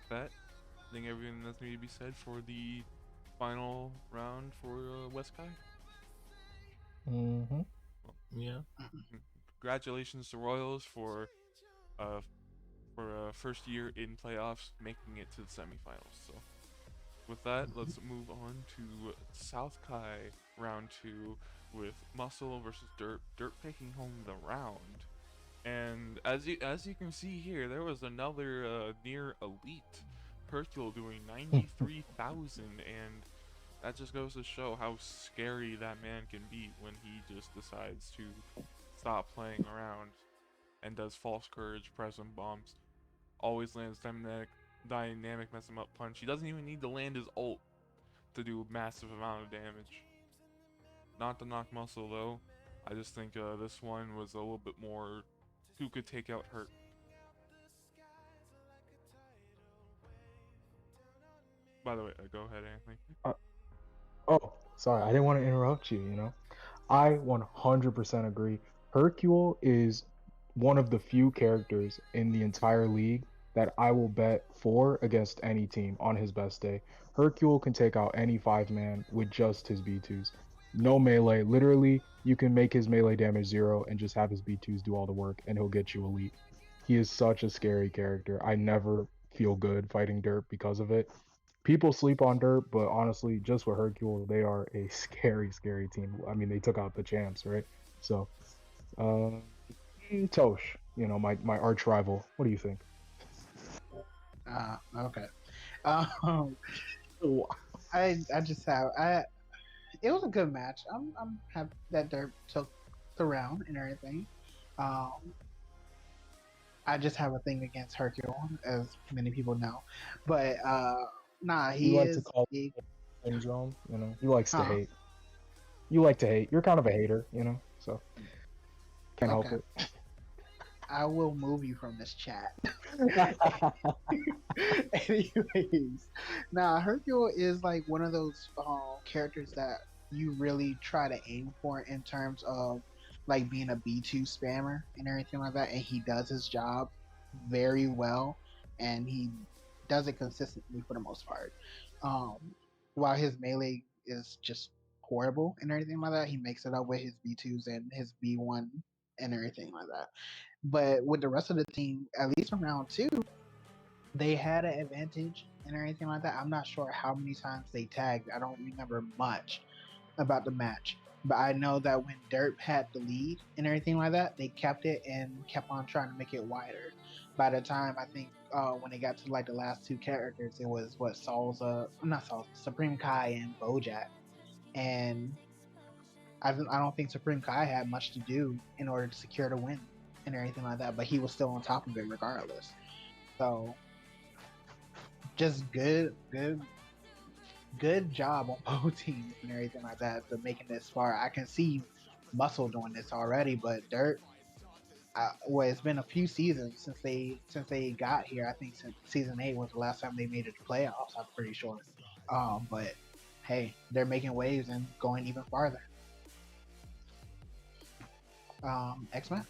That, I think everything that's needed to be said for the final round for West Kai. Mm-hmm. Yeah. Congratulations to Royals for first year in playoffs, making it to the semifinals. So, with that, let's move on to South Kai round 2 with Muscle versus Dirt. Dirt taking home the round. And as you can see here, there was another near elite Hercule doing 93,000, and that just goes to show how scary that man can be when he just decides to stop playing around and does false courage, present bombs, always lands dynamic mess him up punch. He doesn't even need to land his ult to do a massive amount of damage. Not to knock Muscle though, I just think this one was a little bit more who could take out Hurt. By the way, go ahead, Anthony. Oh, sorry, I didn't want to interrupt you, you know. I 100% agree. Hercule is one of the few characters in the entire league that I will bet for against any team on his best day. Hercule can take out any 5-man with just his B2s. No melee. Literally, you can make his melee damage 0 and just have his B2s do all the work, and he'll get you elite. He is such a scary character. I never feel good fighting Dirt because of it. People sleep on Dirt, but honestly, just with Hercule, they are a scary, scary team. I mean, they took out the champs, right? So, Tosh, you know, my arch rival. What do you think? Okay. I just have it was a good match. I'm happy that Dirt took the round and everything. I just have a thing against Hercule, as many people know. But nah, You he like to is call he, it syndrome, you know? He likes to Huh. hate. You like to hate. You're kind of a hater, you know? So, can't help Okay. it. I will move you from this chat. Anyways, now Hercule is like one of those characters that you really try to aim for in terms of like being a B2 spammer and everything like that, and he does his job very well, and he does it consistently for the most part. Um, while his melee is just horrible and everything like that, he makes it up with his B2s and his B1 and everything like that. But with the rest of the team, at least from round two, they had an advantage and everything like that. I'm not sure how many times they tagged. I don't remember much about the match. But I know that when Derp had the lead and everything like that, they kept it and kept on trying to make it wider. By the time I think when they got to like the last two characters, it was what Salsa, not Salsa, Supreme Kai and Bojack. And I don't think Supreme Kai had much to do in order to secure the win and everything like that. But he was still on top of it regardless. So just good job on both teams and everything like that to making this far. I can see Muscle doing this already, but Dirt, well, it's been a few seasons since they got here. I think since season 8 was the last time they made it to playoffs. I'm pretty sure. But hey, they're making waves and going even farther. Xmat.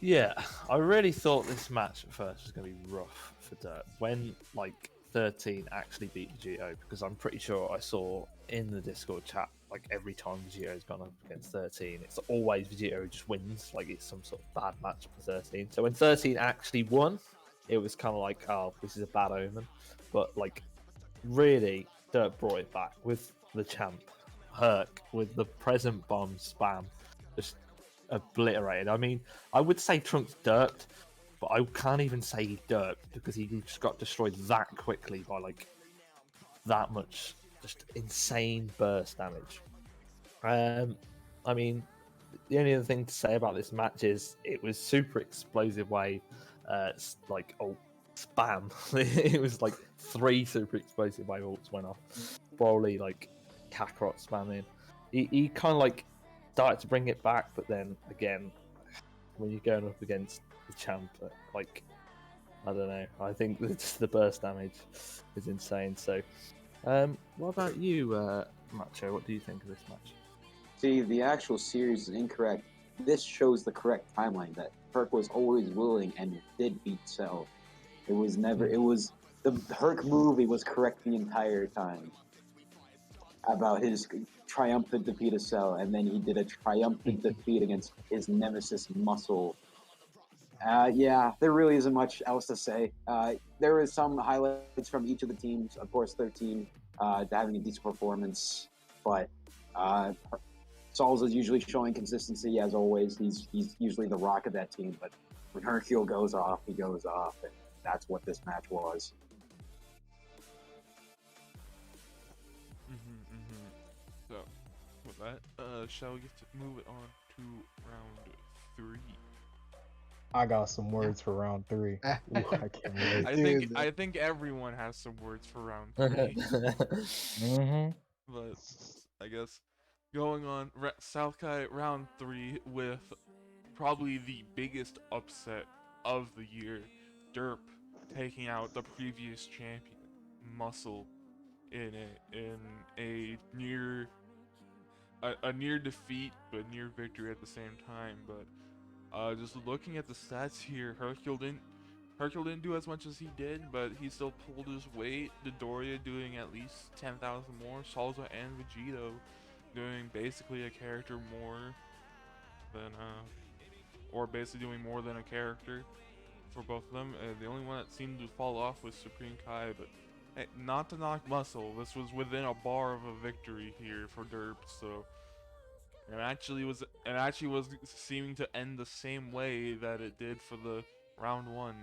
Yeah, I really thought this match at first was going to be rough for Dirt when like 13 actually beat Vegito, because I'm pretty sure I saw in the Discord chat like every time Vegito's gone up against 13, it's always Vegito who just wins, like it's some sort of bad match for 13. So when 13 actually won, it was kind of like, oh, this is a bad omen. But like really, Dirt brought it back with the champ, Herc, with the present bomb spam, just obliterated. I mean, I would say Trunks derped, but I can't even say he derped because he just got destroyed that quickly by like that much just insane burst damage. I mean, the only other thing to say about this match is it was super explosive wave, like spam. It was like 3 super explosive wave ults went off. Broly like Kakarot spamming. He kind of like started to bring it back, but then again, when you're going up against the champ, like I don't know, I think the burst damage is insane. So, what about you, Macho? What do you think of this match? See, the actual series is incorrect. This shows the correct timeline that Herc was always willing and did beat Cell. It was never. It was the Herc movie was correct the entire time about his triumphant defeat of Cell, and then he did a triumphant defeat against his nemesis Muscle. Yeah, there really isn't much else to say. There is some highlights from each of the teams. Of course, 13 having a decent performance, but Sauls is usually showing consistency as always. He's usually the rock of that team, but when Hercule goes off, he goes off, and that's what this match was. So, with that, shall we get to move it on to round 3? I got some words for round 3. Ooh, I can't wait. I think everyone has some words for round 3. But I guess going on South Kai round 3 with probably the biggest upset of the year, Derp taking out the previous champion, Muscle, in a near defeat but near victory at the same time. But just looking at the stats here, Hercule didn't do as much as he did, but he still pulled his weight. Dodoria doing at least 10,000 more. Salsa and Vegito doing basically a character more than or basically doing more than a character for both of them. The only one that seemed to fall off was Supreme Kai, but hey, not to knock Muscle, this was within a bar of a victory here for Derp, so it actually was seeming to end the same way that it did for the round 1,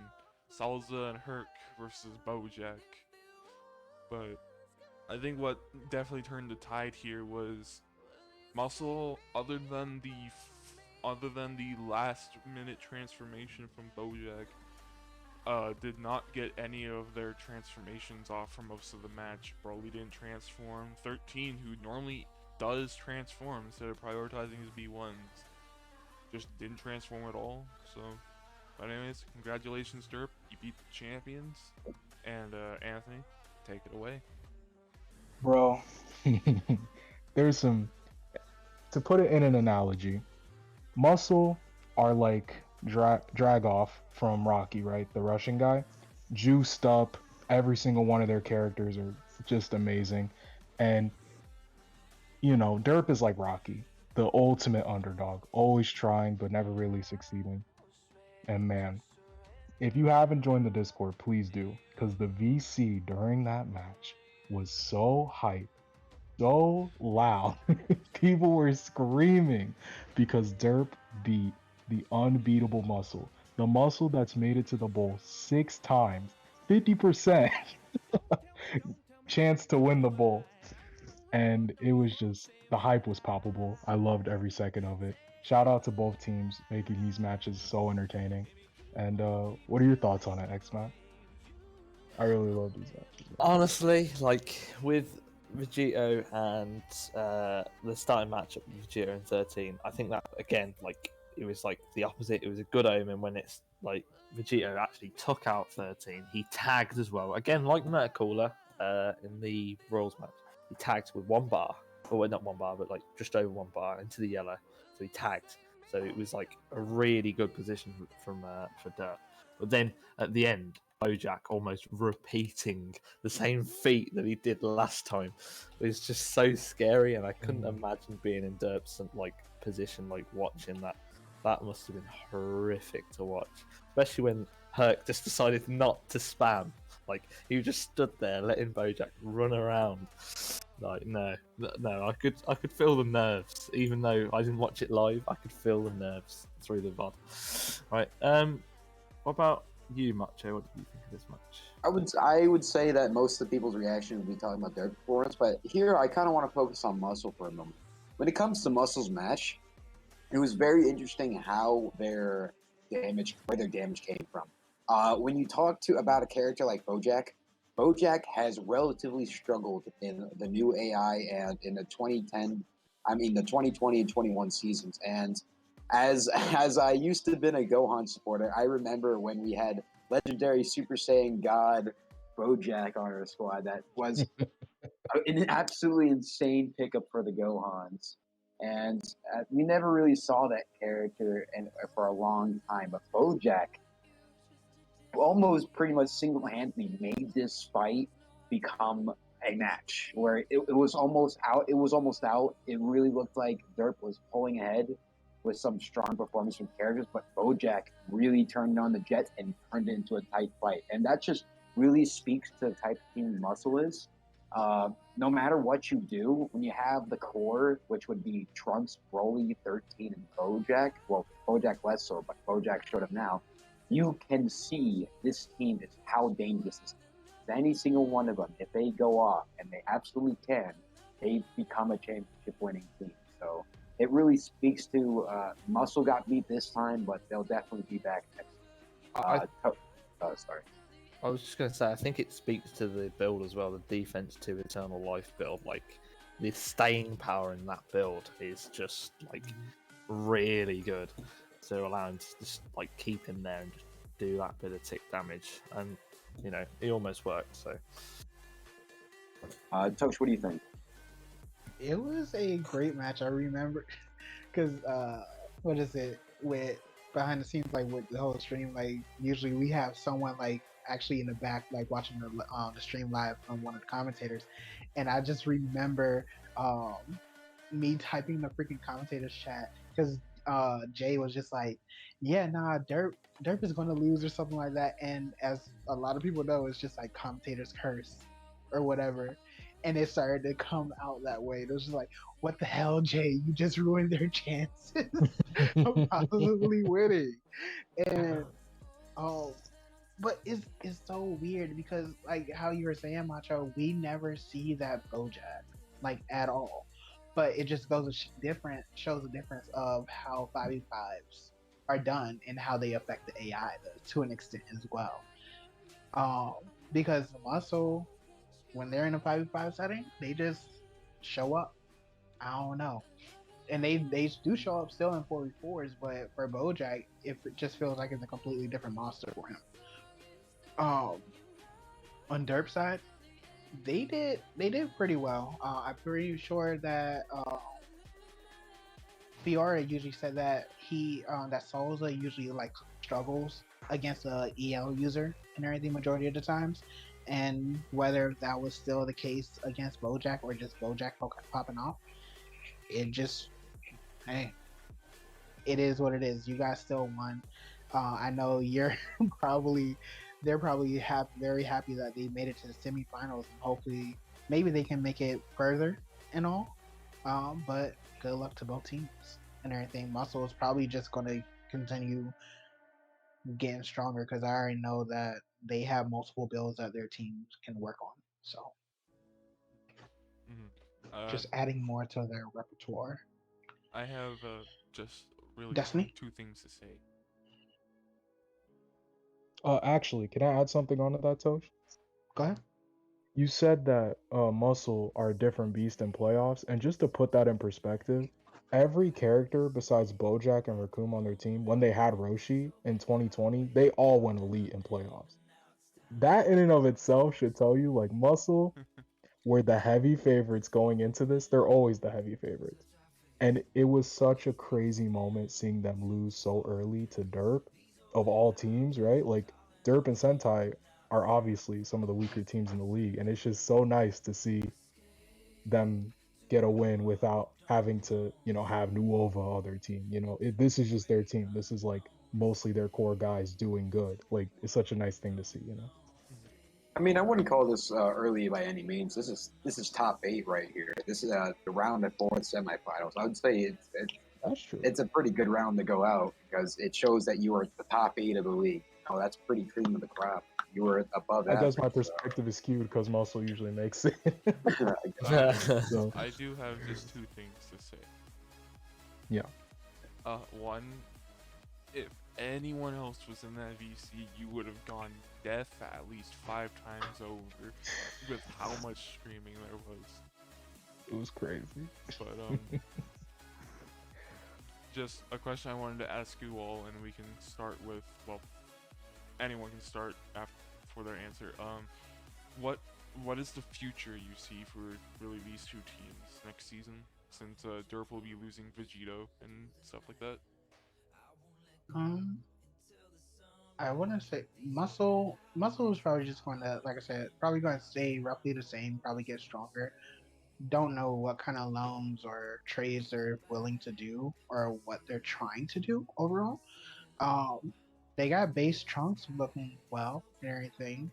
Salsa and Herc versus Bojack. But I think what definitely turned the tide here was Muscle, other than the last minute transformation from Bojack, did not get any of their transformations off for most of the match. Broly didn't transform. 13, who normally does transform instead of prioritizing his B1s, just didn't transform at all. So, but anyways, congratulations, Derp. You beat the champions. And Anthony, take it away. Bro, there's some, to put it in an analogy, Muscle are like Dragoff from Rocky, right? The Russian guy. Juiced up. Every single one of their characters are just amazing. And, Derp is like Rocky, the ultimate underdog, always trying but never really succeeding. And man, if you haven't joined the Discord, please do, because the VC during that match was so hype, so loud. People were screaming because Derp beat the unbeatable Muscle. The Muscle that's made it to the bowl 6 times, 50% chance to win the bowl. And it was just, the hype was palpable. I loved every second of it. Shout out to both teams making these matches so entertaining. And what are your thoughts on it, Xmat? I really love these matches. Honestly, like with Vegito and the starting matchup with Vegito in 13, I think that again, like it was like the opposite. It was a good omen when it's like Vegito actually took out 13. He tagged as well. Again, like Mercooler in the Royals match, he tagged with 1 bar, or well, not 1 bar, but like just over 1 bar into the yellow. So he tagged. So it was like a really good position from for Dirt. But then at the end, Bojack almost repeating the same feat that he did last time. It was just so scary, and I couldn't imagine being in Derp's like position, like watching that. That must have been horrific to watch, especially when Herc just decided not to spam. Like he just stood there letting Bojack run around. Like no, I could feel the nerves, even though I didn't watch it live. I could feel the nerves through the VOD. Right. What about you, Macho? What did you think of this match? I would say that most of the people's reaction would be talking about their performance, but here I kind of want to focus on Muscle for a moment. When it comes to Muscle's match, it was very interesting how where their damage came from. When you talk about a character like Bojack has relatively struggled in the new AI and in the 2020 and 21 seasons. And as I used to have been a Gohan supporter, I remember when we had legendary Super Saiyan God Bojack on our squad. That was an absolutely insane pickup for the Gohans. And we never really saw that character for a long time. But Bojack almost pretty much single-handedly made this fight become a match where it was almost out. It was almost out. It really looked like Derp was pulling ahead with some strong performance from characters, but Bojack really turned on the Jets and turned it into a tight fight. And that just really speaks to the type of team Muscle is. No matter what you do, when you have the core, which would be Trunks, Broly, 13, and Bojack, well, Bojack less so, but Bojack showed up now, you can see this team is how dangerous this is. Any single one of them, if they go off, and they absolutely can, they become a championship-winning team. So it really speaks to Muscle got beat this time, but they'll definitely be back next. Sorry. I was just going to say, I think it speaks to the build as well, the defense to Eternal Life build. Like, the staying power in that build is just, like, really good. So allow him to just, like, keep him there and just do that bit of tick damage. And, you know, it almost worked, so. Tosh, what do you think? It was a great match. I remember, because, what is it, with behind the scenes, like, with the whole stream, like, usually we have someone, like, actually in the back, like watching the stream live from one of the commentators, and I just remember me typing the freaking commentators chat because Jay was just like, "Yeah, nah, Derp is going to lose" or something like that. And as a lot of people know, it's just like commentators curse or whatever, and it started to come out that way. It was just like, "What the hell, Jay? You just ruined their chances of possibly winning," and but it's so weird because, like how you were saying, Macho, we never see that Bojack, like, at all. But it just shows the difference of how 5v5s are done and how they affect the AI to an extent as well. Because Muscle, when they're in a 5v5 setting, they just show up. I don't know. and they do show up still in 4v4s, but for Bojack, it just feels like it's a completely different monster for him. On Derp side, they did pretty well. I'm pretty sure that Fiora usually said that that Souza usually like struggles against a EL user and everything majority of the times, and whether that was still the case against Bojack or just Bojack popping off, it just, hey, it is what it is. You guys still won. I know you're they're probably very happy that they made it to the semifinals, and hopefully maybe they can make it further and all. But good luck to both teams and everything. Muscle is probably just going to continue getting stronger because I already know that they have multiple builds that their teams can work on. So just adding more to their repertoire. I have just really Destiny? 2 things to say. Actually, can I add something onto that, Tosh? Go ahead. You said that Muscle are a different beast in playoffs, and just to put that in perspective, every character besides Bojack and Raccoon on their team, when they had Roshi in 2020, they all went elite in playoffs. That in and of itself should tell you, like, Muscle were the heavy favorites going into this. They're always the heavy favorites. And it was such a crazy moment seeing them lose so early to Derp, of all teams, right? Like, Derp and Sentai are obviously some of the weaker teams in the league, and it's just so nice to see them get a win without having to, have Nuova on their team. This is just their team. This is like mostly their core guys doing good. Like, it's such a nice thing to see. I mean, I wouldn't call this early by any means. This is top 8 right here. This is the round at 4 semifinals. I would say That's true. it's a pretty good round to go out because it shows that you are the top 8 of the league. That's pretty cream of the crop. You were above I average. guess my perspective is skewed because Muscle usually makes it. So, I do have just 2 things to say. yeah. One, if anyone else was in that VC, you would have gone death at least 5 times over with how much screaming there was. It was crazy. But just a question I wanted to ask you all, and we can start with, well, anyone can start for their answer. What is the future you see for really these 2 teams next season, since Derp will be losing Vegito and stuff like that? I wouldn't say Muscle. Muscle is probably just going to, like I said, probably going to stay roughly the same. Probably get stronger. Don't know what kind of loans or trades they're willing to do or what they're trying to do overall. They got base Trunks looking well and everything.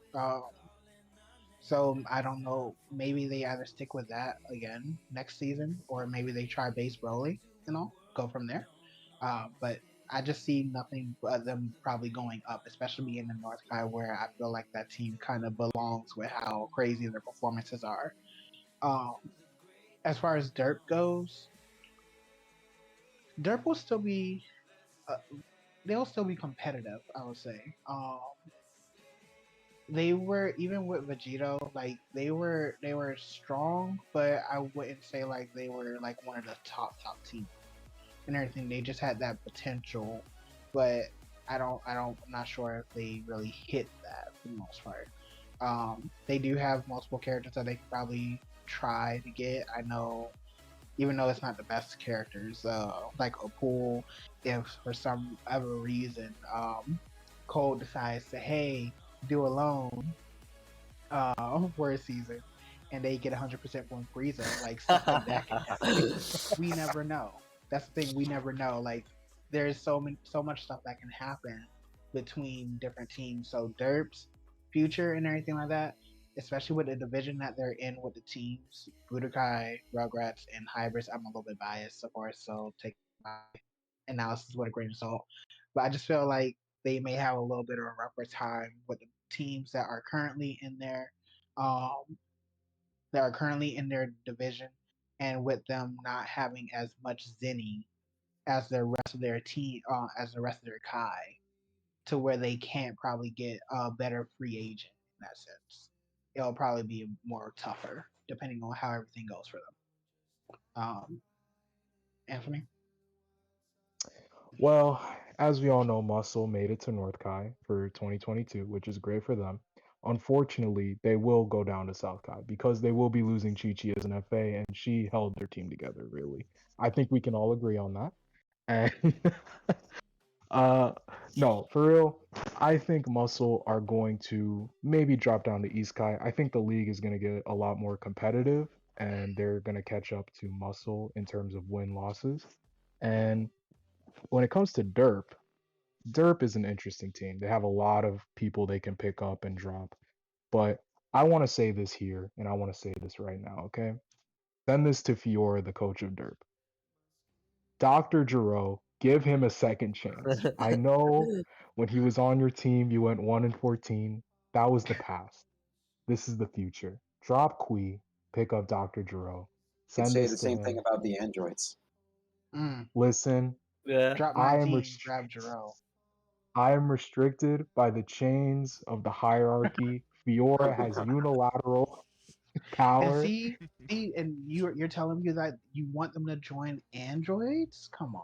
So I don't know. Maybe they either stick with that again next season, or maybe they try base Broly and all, go from there. But I just see nothing but them probably going up, especially in the North Kai, where I feel like that team kind of belongs with how crazy their performances are. As far as Derp goes, Derp will still be, they'll still be competitive. I would say. They were, even with Vegito, like they were strong, but I wouldn't say like they were like one of the top teams and everything. They just had that potential, but I'm not sure if they really hit that for the most part. They do have multiple characters that they could probably try to get. I know, even though it's not the best characters, like a pool, if for some other reason, Cole decides to, hey, do a loan for a season, and they get 100% from Frieza, like stuff like that can happen. We never know. That's the thing. We never know. Like, there's so much stuff that can happen between different teams. So Derp's future and everything like that, especially with the division that they're in with the teams, Budokai, Rugratz, and Hybrids. I'm a little bit biased, of course, so take my analysis with a grain of salt. But I just feel like they may have a little bit of a rougher time with the teams um, that are currently in their division, and with them not having as much Zenny as the rest of their team, as the rest of their Kai, to where they can't probably get a better free agent in that sense. It'll probably be more tougher depending on how everything goes for them. Anthony? Well, as we all know, Muscle made it to North Kai for 2022, which is great for them. Unfortunately, they will go down to South Kai because they will be losing Chi Chi as an FA, and she held their team together, really. I think we can all agree on that. And uh no, for real, I think Muscle are going to maybe drop down to East Kai. I think the league is going to get a lot more competitive and they're going to catch up to Muscle in terms of win losses. And when it comes to Derp is an interesting team. They have a lot of people they can pick up and drop. But I want to say this here, and I want to say this right now, okay? Send this to Fiora, the coach of Derp. Dr. Giroux, give him a second chance. I know when he was on your team, you went 1-14. That was the past. This is the future. Drop Kui, pick up Dr. Giroux. You could Send say this the to same thing him. about the androids. Mm. Listen, Yeah. Drop I am 19, grab Jarrell. I am restricted by the chains of the hierarchy. Fiora has unilateral And power. and you're telling me that you want them to join androids? Come on,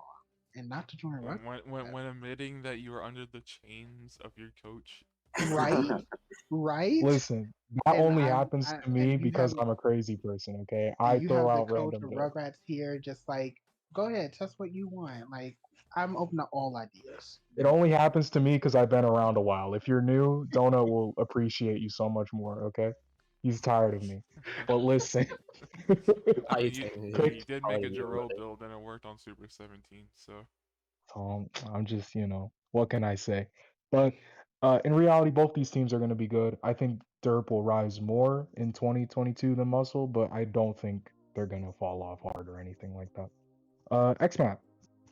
and not to join Rugratz. When admitting that you are under the chains of your coach, Right, right. Listen, that And only happens to me and you have because I'm a crazy person, okay? and I you throw have the out coach random of dirt. Rugrats here, just like, go ahead, test what you want. Like, I'm open to all ideas. It only happens to me because I've been around a while. If you're new, Donut will appreciate you so much more, okay? He's tired of me. But listen, I mean, you pick. did make a Jarrell build and it worked on Super 17, so I'm just, what can I say? But in reality, both these teams are going to be good. I think Derp will rise more in 2022 than Muscle, but I don't think they're going to fall off hard or anything like that. Xmat,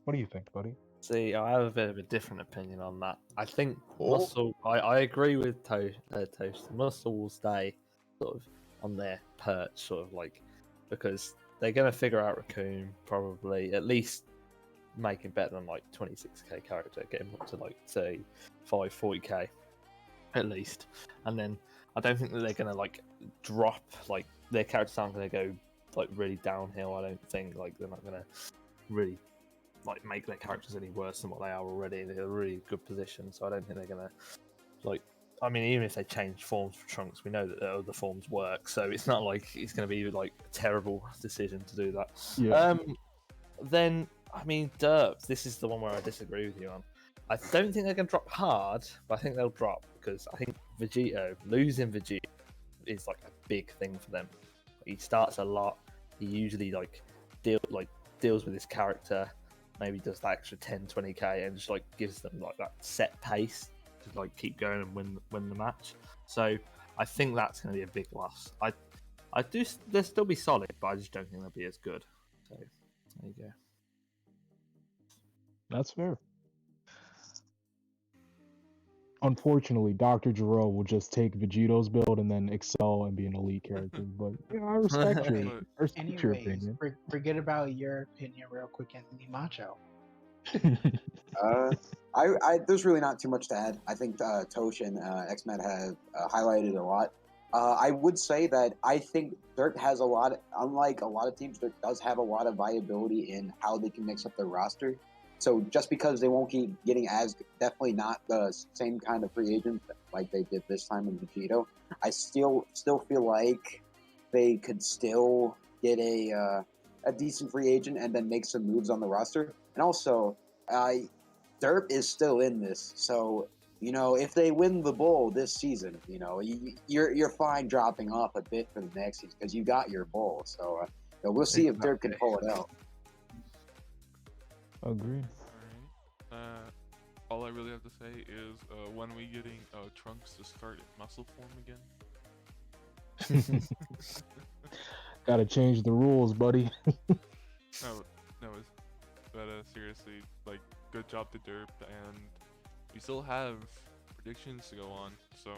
what do you think, buddy? See, I have a bit of a different opinion on that. I think Oh. Muscle. I agree with Toast. Muscle will stay sort of on their perch, sort of like because they're going to figure out Raccoon probably at least make him better than like 26k character, get him up to like 35, 40k at least, and then I don't think that they're going to like drop like their characters aren't going to go like really downhill. I don't think like they're not going to really like make their characters any worse than what they are already. They're in a really good position, so I don't think they're gonna like. I mean, even if they change forms for Trunks, we know that the other forms work, so it's not like it's going to be like a terrible decision to do that. Yeah. Then I mean, Derp. This is the one where I disagree with you on. I don't think they're going to drop hard, but I think they'll drop because I think losing Vegeta is like a big thing for them. He starts a lot. He usually deals with his character. Maybe does that extra 10, 20k and just like gives them like that set pace to like keep going and win the match. So I think that's going to be a big loss. They'll still be solid, but I just don't think they'll be as good. So there you go. That's fair. Unfortunately, Dr. Giroux will just take Vegito's build and then excel and be an elite character. But I respect your Anyways, opinion. forget about your opinion real quick, Anthony. Macho. There's really not too much to add. I think Tosh and Xmat have highlighted a lot. I would say that I think Dirt has unlike a lot of teams, Dirt does have a lot of viability in how they can mix up their roster. So just because they won't keep getting definitely not the same kind of free agent like they did this time with Vegito, I still feel like they could still get a decent free agent and then make some moves on the roster. And also, Derp is still in this, so if they win the bowl this season, you're fine dropping off a bit for the next season because you got your bowl. So we'll see if Derp can pull it out. Agree. Alright. All I really have to say is when are we getting Trunks to start in muscle form again? Gotta change the rules, buddy. But seriously, like, good job to Derp, and we still have predictions to go on, so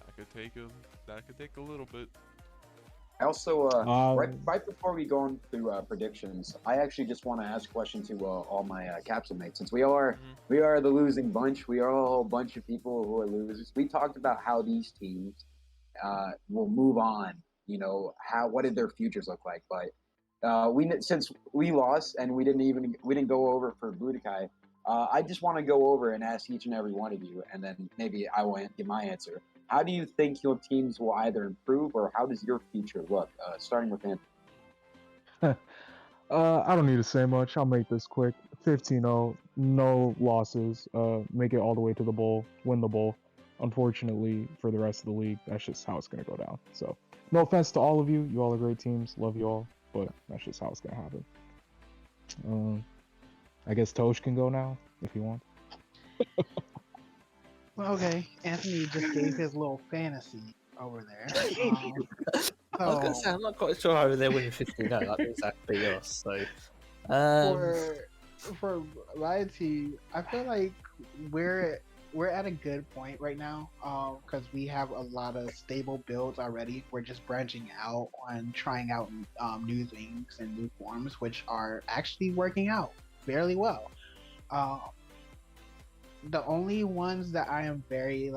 that could take a little bit. I also, right before we go on through predictions, I actually just want to ask a question to all my capsule mates. Since we are the losing bunch, we are a whole bunch of people who are losers. We talked about how these teams will move on. What did their futures look like? But since we lost and we didn't go over for Budokai. I just want to go over and ask each and every one of you, and then maybe I will give my answer. How do you think your teams will either improve, or how does your future look? Starting with Anthony. I don't need to say much. I'll make this quick. 15-0, no losses. Make it all the way to the bowl, win the bowl. Unfortunately, for the rest of the league, that's just how it's gonna go down. So, no offense to all of you. You all are great teams. Love you all, but that's just how it's gonna happen. I guess Tosh can go now if he wants. Well, okay, Anthony just gave his little fantasy over there. I was gonna say I'm not quite sure how they're winning 15-0. That means that beat us. So, for my team, I feel like we're at a good point right now because we have a lot of stable builds already. We're just branching out on trying out new things and new forms, which are actually working out fairly well. The only ones that I am very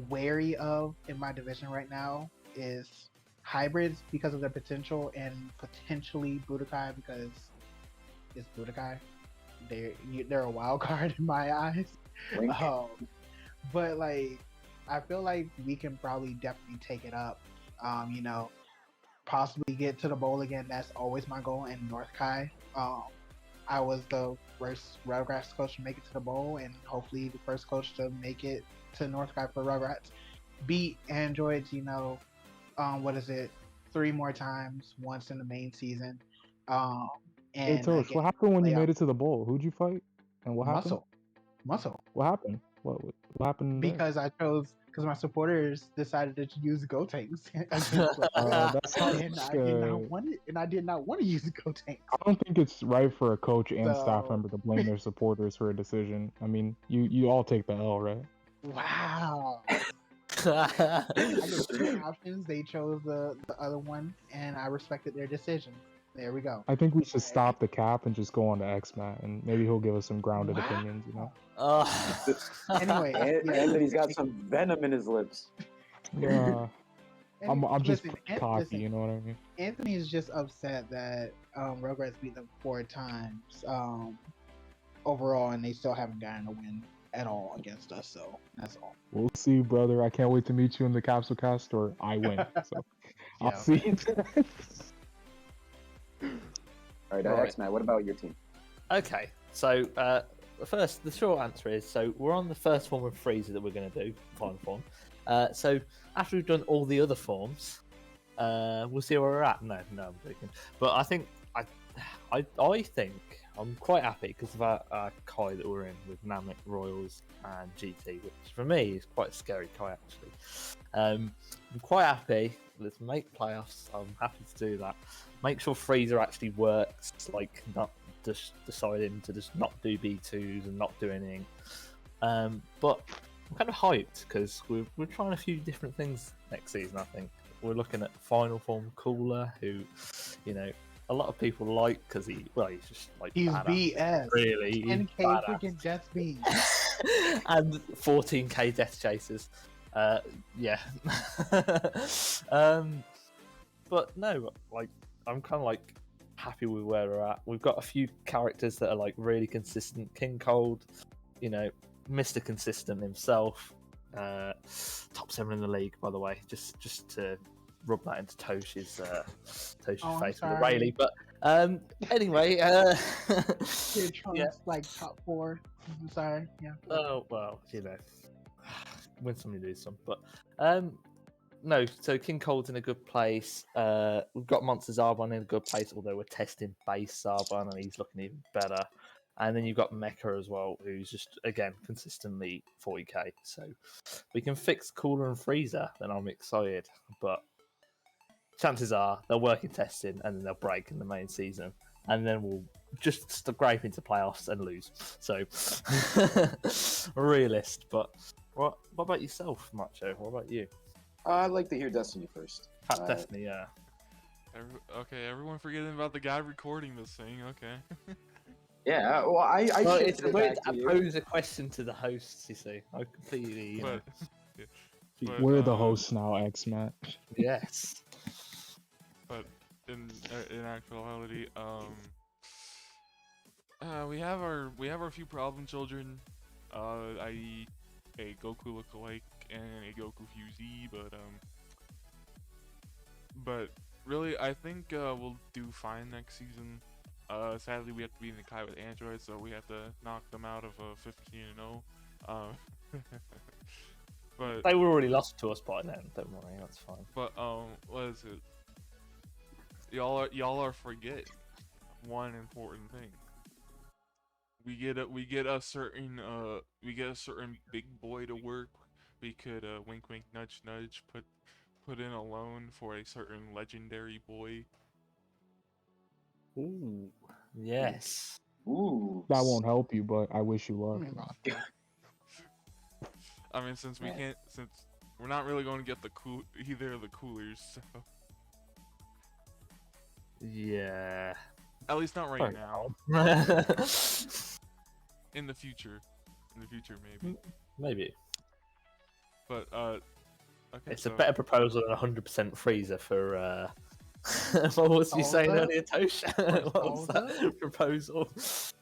wary of in my division right now is hybrids because of their potential, and potentially Budokai because it's Budokai. They're a wild card in my eyes. But I feel like we can probably definitely take it up. Possibly get to the bowl again. That's always my goal in North Kai. I was the first Rugratz coach to make it to the bowl, and hopefully the first coach to make it to North Kai for Rugratz. Beat Androids, 3 more times, once in the main season. Hey Tosh, what happened when you made it to the bowl? Who'd you fight? And what happened? Muscle. What happened? What happened there? Because my supporters decided to use Go Tanks. That's not and I did not want to use Go Tanks. I don't think it's right for a coach and staff member to blame their supporters for a decision. I mean, you all take the L, right? Wow. I gave 2 options. They chose the other one, and I respected their decision. There we go. I think we should stop the cap and just go on to Xmat, and maybe he'll give us some grounded opinions, Anyway, Anthony's got some venom in his lips. Yeah. I'm just cocky, you know what I mean? Anthony is just upset that Rugratz beat them 4 times overall, and they still haven't gotten a win at all against us. So that's all. We'll see, brother. I can't wait to meet you in the Capsule Cast, or I win. So I'll see you. All right, Xmat, what about your team? Okay, so first, the short answer is, so we're on the first form of Freezer that we're going to do, final form. So after we've done all the other forms, we'll see where we're at. No, I'm joking. But I think I think I'm quite happy because of our Kai that we're in with Namek, Royals, and GT, which for me is quite a scary Kai actually. I'm quite happy. Let's make playoffs. I'm happy to do that. Make sure Freezer actually works, not just deciding to just not do B2s and not do anything. But I'm kind of hyped because we're trying a few different things next season. I think we're looking at Final Form Cooler, who, a lot of people like because he's just he's badass, BS. Really, 10K freaking Death Beam and 14K Death Chasers. Yeah. But no, I'm kind of happy with where we're at. We've got a few characters that are really consistent. King Cold, Mr. Consistent himself, top 7 in the league, by the way. Just to rub that into Tosh's face with the Rayleigh. But anyway, top 4. I'm sorry. Yeah. Oh well, when somebody do some, but no. So King Cold's in a good place. We've got Monster Zarbon in a good place, although we're testing base Zarbon and he's looking even better. And then you've got Mecha as well, who's just again consistently 40k. So we can fix Cooler and Freezer, then I'm excited. But chances are they'll work in testing and then they'll break in the main season, and then we'll just scrape into playoffs and lose. So realist. But what about yourself, Macho? What about you? I'd like to hear Destiny first. Destiny, yeah. Okay, everyone forgetting about the guy recording this thing. Okay. Yeah, well, I it's a way to pose a question to the hosts. You see, I completely. We're the hosts now, Xmat. Yes. But in in actuality, we have our few problem children, i.e. a Goku lookalike and a Goku Fusee, but really, I think we'll do fine next season. Sadly, we have to be in the Kai with Android, so we have to knock them out of 15-0. But They were already lost to us by then. Don't worry, that's fine. But what is it? Y'all are forgetting one important thing. We get a certain big boy to work. We could wink wink nudge nudge put in a loan for a certain legendary boy. Ooh, yes. Ooh. That won't help you, but I wish you luck. I mean, since we're not really going to get either of the coolers, so Yeah. at least not right Right now. now. In the future, maybe. Maybe. But okay. It's a better proposal than 100% freezer for. What was you saying Salsa? earlier, Tosh? What was that proposal?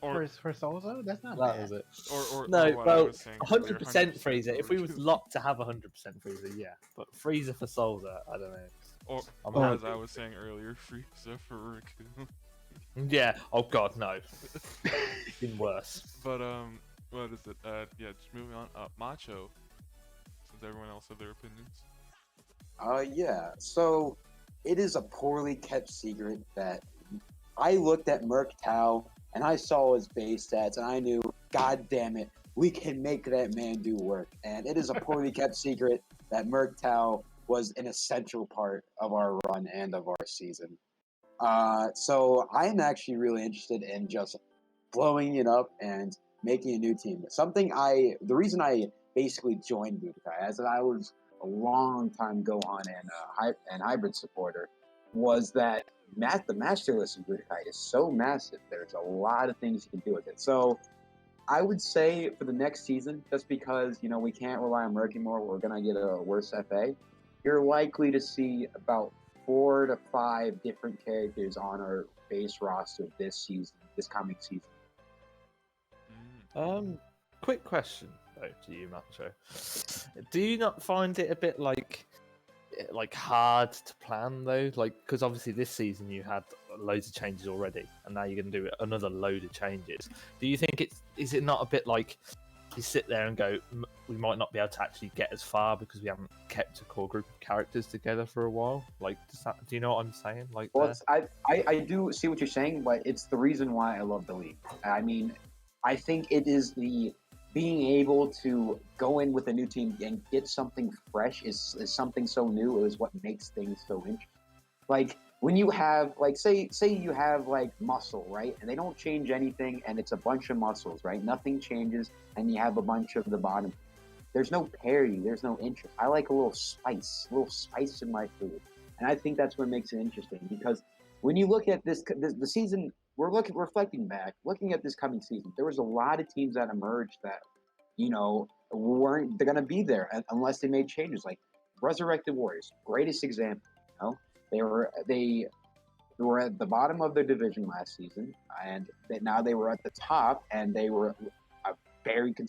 Or For Salsa, that's not That bad. was it. or No, what I well, was saying earlier, 100% freezer. If we was overkill. locked to have 100% freezer, yeah. But freezer for Solza, I don't know. Or I'm as I was saying earlier, freezer for Riku. Yeah. Oh God, no. Even worse. But what is it? Yeah, just moving on. Macho. Since everyone else have their opinions. Yeah. So it is a poorly kept secret that I looked at Merc Tao and I saw his base stats and I knew, God damn it, we can make that man do work. And it is a poorly kept secret that Merc Tao was an essential part of our run and of our season. So I'm actually really interested in just blowing it up and making a new team. The reason I basically joined Budokai, as I was a long time Gohan and hybrid supporter, was that the master list in Budokai is so massive. There's a lot of things you can do with it. So I would say for the next season, just because we can't rely on Murky more, we're gonna get a worse FA. You're likely to see about 4 to 5 different characters on our base roster this coming season. Quick question though to you, Macho. Do you not find it a bit like hard to plan though? Like, because obviously this season you had loads of changes already, and now you're going to do another load of changes. Do you think is it not a bit like you sit there and go, we might not be able to actually get as far because we haven't kept a core group of characters together for a while? Like, do you know what I'm saying? Like, well, I do see what you're saying, but it's the reason why I love the league. I mean, I think it is the being able to go in with a new team and get something fresh is something so new is what makes things so interesting. Like when you have say you have muscle, right? And they don't change anything and it's a bunch of muscles, right? Nothing changes and you have a bunch of the bottom. There's no parity, there's no interest. I like a little spice in my food. And I think that's what makes it interesting because when you look at the season, reflecting back, looking at this coming season, there was a lot of teams that emerged that, they're gonna be there unless they made changes. Like Resurrected Warriors, greatest example. They were at the bottom of their division last season, and now they were at the top, and they were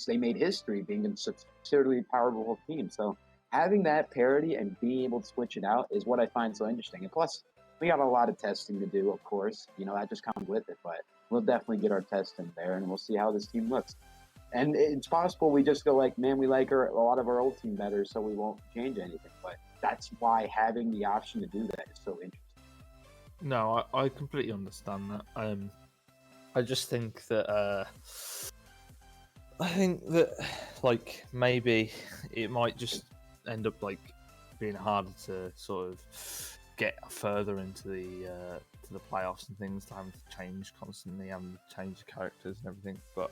they made history being a considerably powerful team. So having that parity and being able to switch it out is what I find so interesting. And plus, we got a lot of testing to do, of course. That just comes with it. But we'll definitely get our testing there, and we'll see how this team looks. And it's possible we just go man, we like a lot of our old team better, so we won't change anything. But that's why having the option to do that is so interesting. No, I completely understand that. I just think that maybe it might just end up being harder to sort of get further into the playoffs and things, to having to change constantly and change the characters and everything. But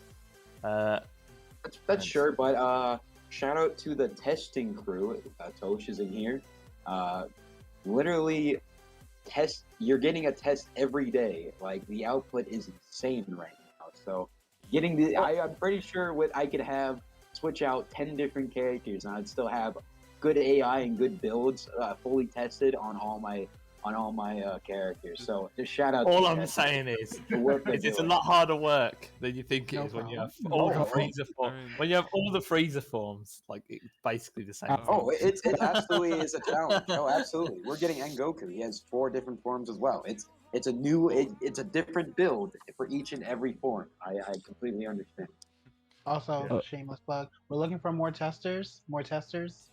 that's sure. But shout out to the testing crew. Tosh is in here. Literally, you're getting a test every day. Like the output is insane right now. So getting I'm pretty sure I could switch out 10 different characters and I'd still have good AI and good builds fully tested on all my on all my characters. So just shout out. All to I'm guys. saying is, The work they're it's a doing. lot harder work than you think it No is when you have problem. all No the problem. freezer forms. I mean- When you have all the freezer forms, like it's basically the same. Oh, thing. it absolutely is a challenge. Oh, absolutely. We're getting Engoku. He has 4 different forms as well. It's a new it's a different build for each and every form. I completely understand. Also, Yeah. shameless plug. We're looking for more testers. More testers.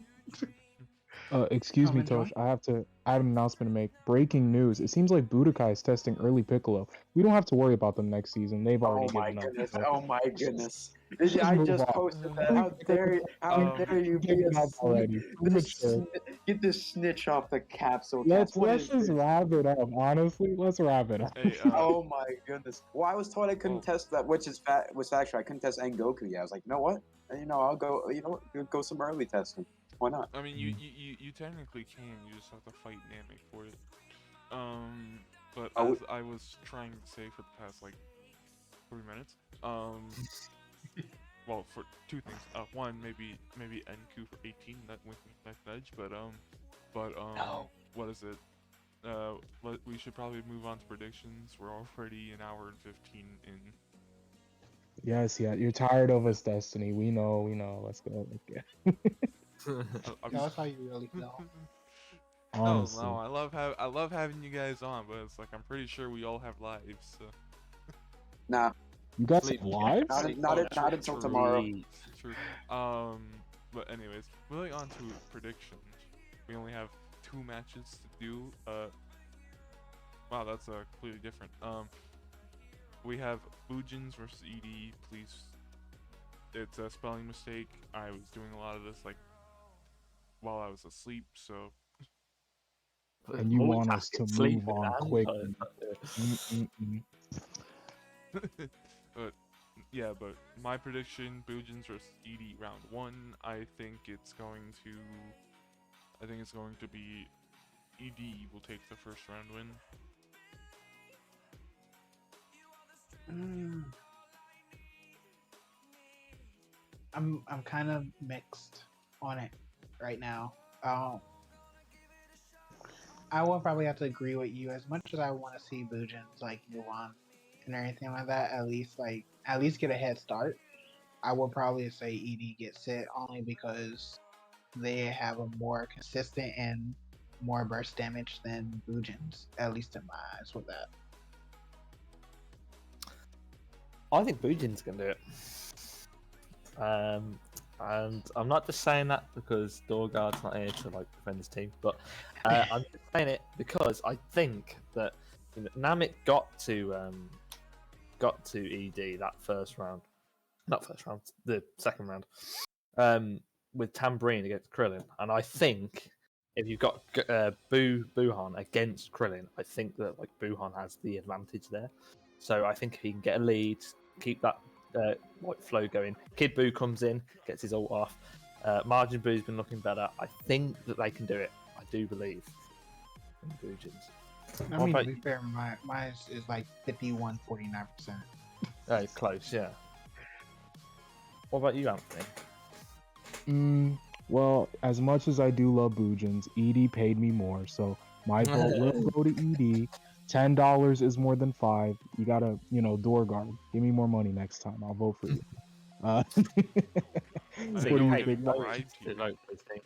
Excuse Come me, and join. Tosh. I have an announcement to make. Breaking news. It seems like Budokai is testing early Piccolo. We don't have to worry about them next season. They've already given up. So Oh my goodness! let's I move just on. posted that. How dare you be Give a it up already. Premature. get this snitch off the capsule. Let's What is just this? wrap it up. Honestly, let's wrap it up. Hey, Oh my goodness! Well, I was told I couldn't Oh. test that, which is was factual. I couldn't test Engoku. Yeah, I was like, you know what? I'll go. You know what? Go some early testing. Why not? I mean, you technically can. You just have to fight Namek for it. But Oh, as I was trying to say for the past like 3 minutes, well, for 2 things. One, maybe NQ for 18, that with that edge. But No. what is it? We should probably move on to predictions. We're already an hour and 15 in. Yes, yeah. You're tired of us, Destiny. We know. Let's go. Tell us how you really feel. Honestly. No, I love having you guys on, but it's like I'm pretty sure we all have lives. So. Nah, You guys Sleep. have lives? not until tomorrow. True. But anyways, moving on to predictions. We only have 2 matches to do. Wow, that's completely different. We have Bujins versus ED. Please, it's a spelling mistake. I was doing a lot of this like while I was asleep, so. And you want us to Multitasking, move on and quickly. time. But yeah, but my prediction: Bujins versus ED round 1. I think it's going to be ED will take the first round win. I'm kind of mixed on it right now. I will probably have to agree with you. As much as I want to see Bujins like move on and everything like that, at least get a head start. I will probably say ED gets it only because they have a more consistent and more burst damage than Bujins, at least in my eyes with that. I think Bujin's gonna do it. And I'm not just saying that because Dorgard's not here to like defend his team, but I'm just saying it because I think that Namek got to ED that the second round, with Tambourine against Krillin, and I think if you've got Buhan against Krillin, I think that like Buhan has the advantage there. So I think if he can get a lead, keep that flow going. Kid Buu comes in, gets his ult off. Margin Buu's been looking better. I think that they can do it. I do believe in Bujins. I mean, to be fair, mine is like 51, 49%. Oh, close, yeah. What about you, Anthony? Well, as much as I do love Bujins, ED paid me more, so my vote will go to ED. $10 is more than 5. You gotta, door guard. Give me more money next time. I'll vote for you. What do you think?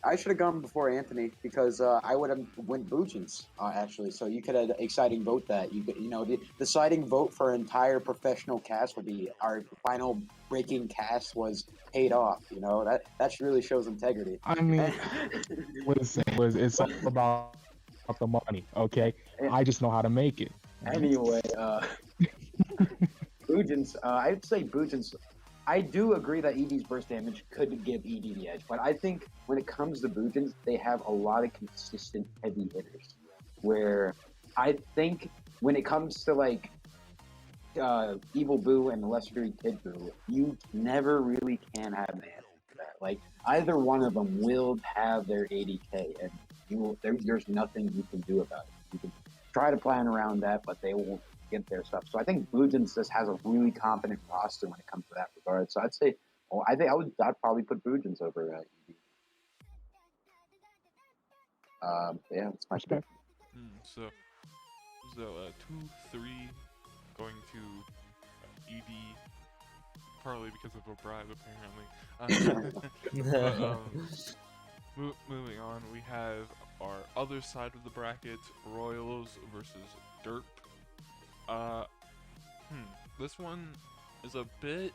I should have gone before Anthony because I would have went Bujins actually. So you could have exciting vote that you could, the deciding vote for entire professional cast would be our final breaking cast was paid off. That really shows integrity. I mean, listen, it's all about the money, okay? I just know how to make it. Anyway, Bujins, I'd say Bujins. I do agree that ED's burst damage could give ED the edge, but I think when it comes to Bujins, they have a lot of consistent heavy hitters. Where I think when it comes to like Evil Boo and Lesser Degree Kid Boo, you never really can have an answer for that. Like either one of them will have their 80k, and there's nothing you can do about it. You can try to plan around that, but they won't get their stuff. So I think Bujins just has a really competent roster when it comes to that regard. So I'd say, I'd probably put Bujins over ED. Yeah, that's my Respect. prediction. So 2-3 going to ED, partly because of a bribe apparently. But moving on, we have our other side of the bracket: Royals versus Derp. This one is a bit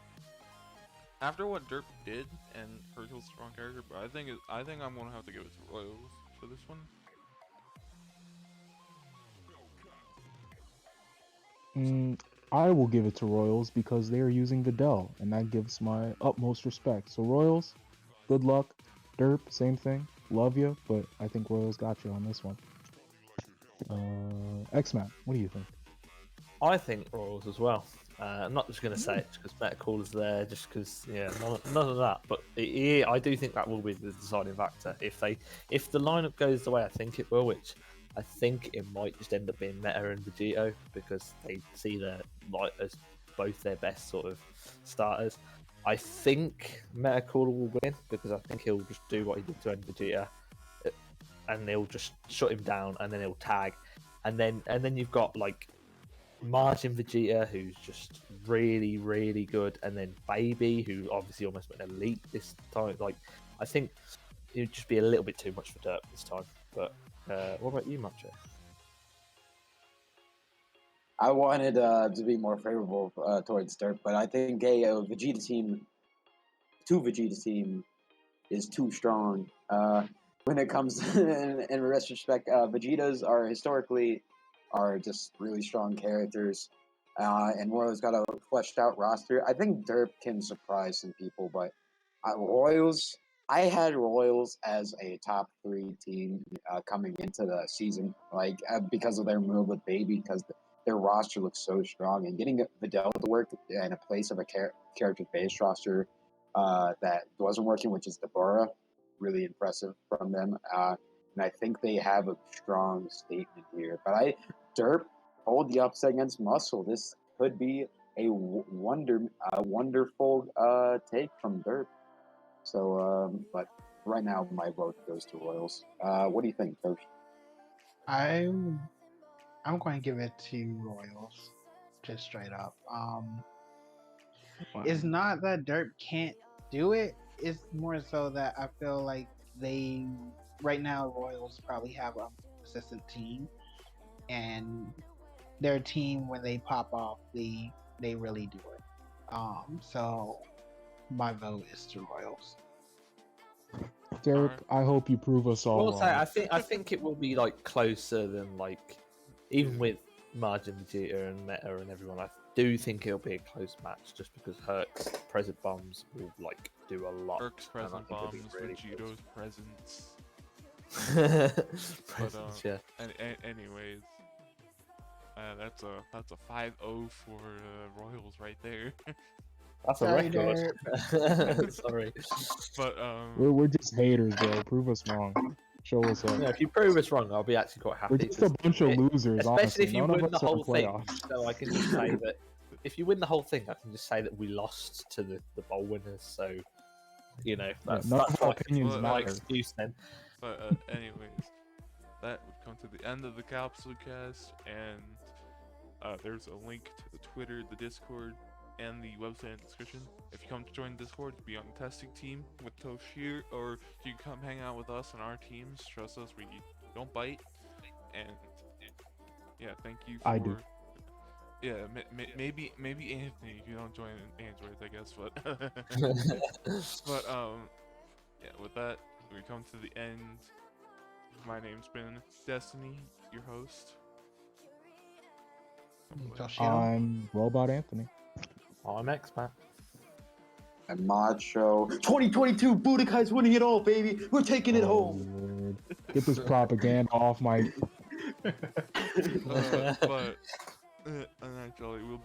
after what Derp did, and Hercule's a strong character, but I think I'm gonna have to give it to Royals for this one. I will give it to Royals because they are using Videl, and that gives my utmost respect. So Royals, good luck. Derp, same thing. Love you, but I think Royals got you on this one. Xmat, what do you think? I think Royals as well. I'm not just going to say it because Metacooler's there, just because, none of that. But I do think that will be the deciding factor. If the lineup goes the way I think it will, which I think it might just end up being Meta and Vegito because they see their light as both their best sort of starters. I think Metacooler will win because I think he'll just do what he did to end Vegeta, and they'll just shut him down, and then he'll tag, and then you've got like Margin Vegeta, who's just really, really good, and then Baby, who obviously almost went elite this time. Like, I think it would just be a little bit too much for Derp this time. But what about you, Macho? I wanted to be more favorable towards Derp, but I think a Vegeta team, Vegeta team, is too strong. When it comes in retrospect, Vegetas are historically just really strong characters, and Royals got a fleshed out roster. I think Derp can surprise some people, but Royals. I had Royals as a top 3 team coming into the season, like because of their move with Baby, because their roster looks so strong, and getting Videl to work in a place of a character-based roster that wasn't working, which is Deborah, really impressive from them. And I think they have a strong statement here. But Derp hold the upset against Muscle. This could be a wonderful take from Derp. So, but right now my vote goes to Royals. What do you think, Coach? I'm going to give it to Royals, just straight up. It's not that Derp can't do it. It's more so that I feel like right now Royals probably have a consistent team, and their team when they pop off, they really do it. So my vote is to Royals. Derp, I hope you prove us all Also, wrong. I think it will be like closer than like even with Margin Vegeta and Meta and everyone. I do think it'll be a close match just because Herc's present bombs will like do a lot. Herc's present bombs, really Vegito's presence. Presence, yeah. Anyways, that's a 5-0 for Royals right there. That's a Sorry, record. Sorry. But We're just haters, bro. Prove us wrong. Show us up. Yeah, if you prove us wrong, I'll be actually quite happy. We're just a bunch of losers, especially honestly. if you None of win the us are in whole thing. playoffs. So I can just say that if you win the whole thing, I can just say that we lost to the bowl winners. So that's none of our like opinions my matter. excuse then. But anyways, that would come to the end of the Caspule cast, and there's a link to the Twitter, the Discord, and the website in the description. If you come to join Discord, you can be on the testing team with Toshiro, or you can come hang out with us on our teams. Trust us, we don't bite. And yeah, thank you for. I do. Yeah, maybe Anthony, if you don't join Android, I guess, but but yeah, with that, we come to the end. My name's been Destiny, your host. I'm Robot Anthony. I'm Xmat. And Macho. 2022, Budokai's winning it all, baby. We're taking it home. Lord. Get this propaganda off my. But actually, we'll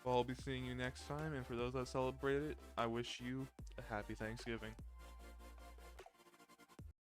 all be seeing you next time. And for those that celebrate it, I wish you a happy Thanksgiving.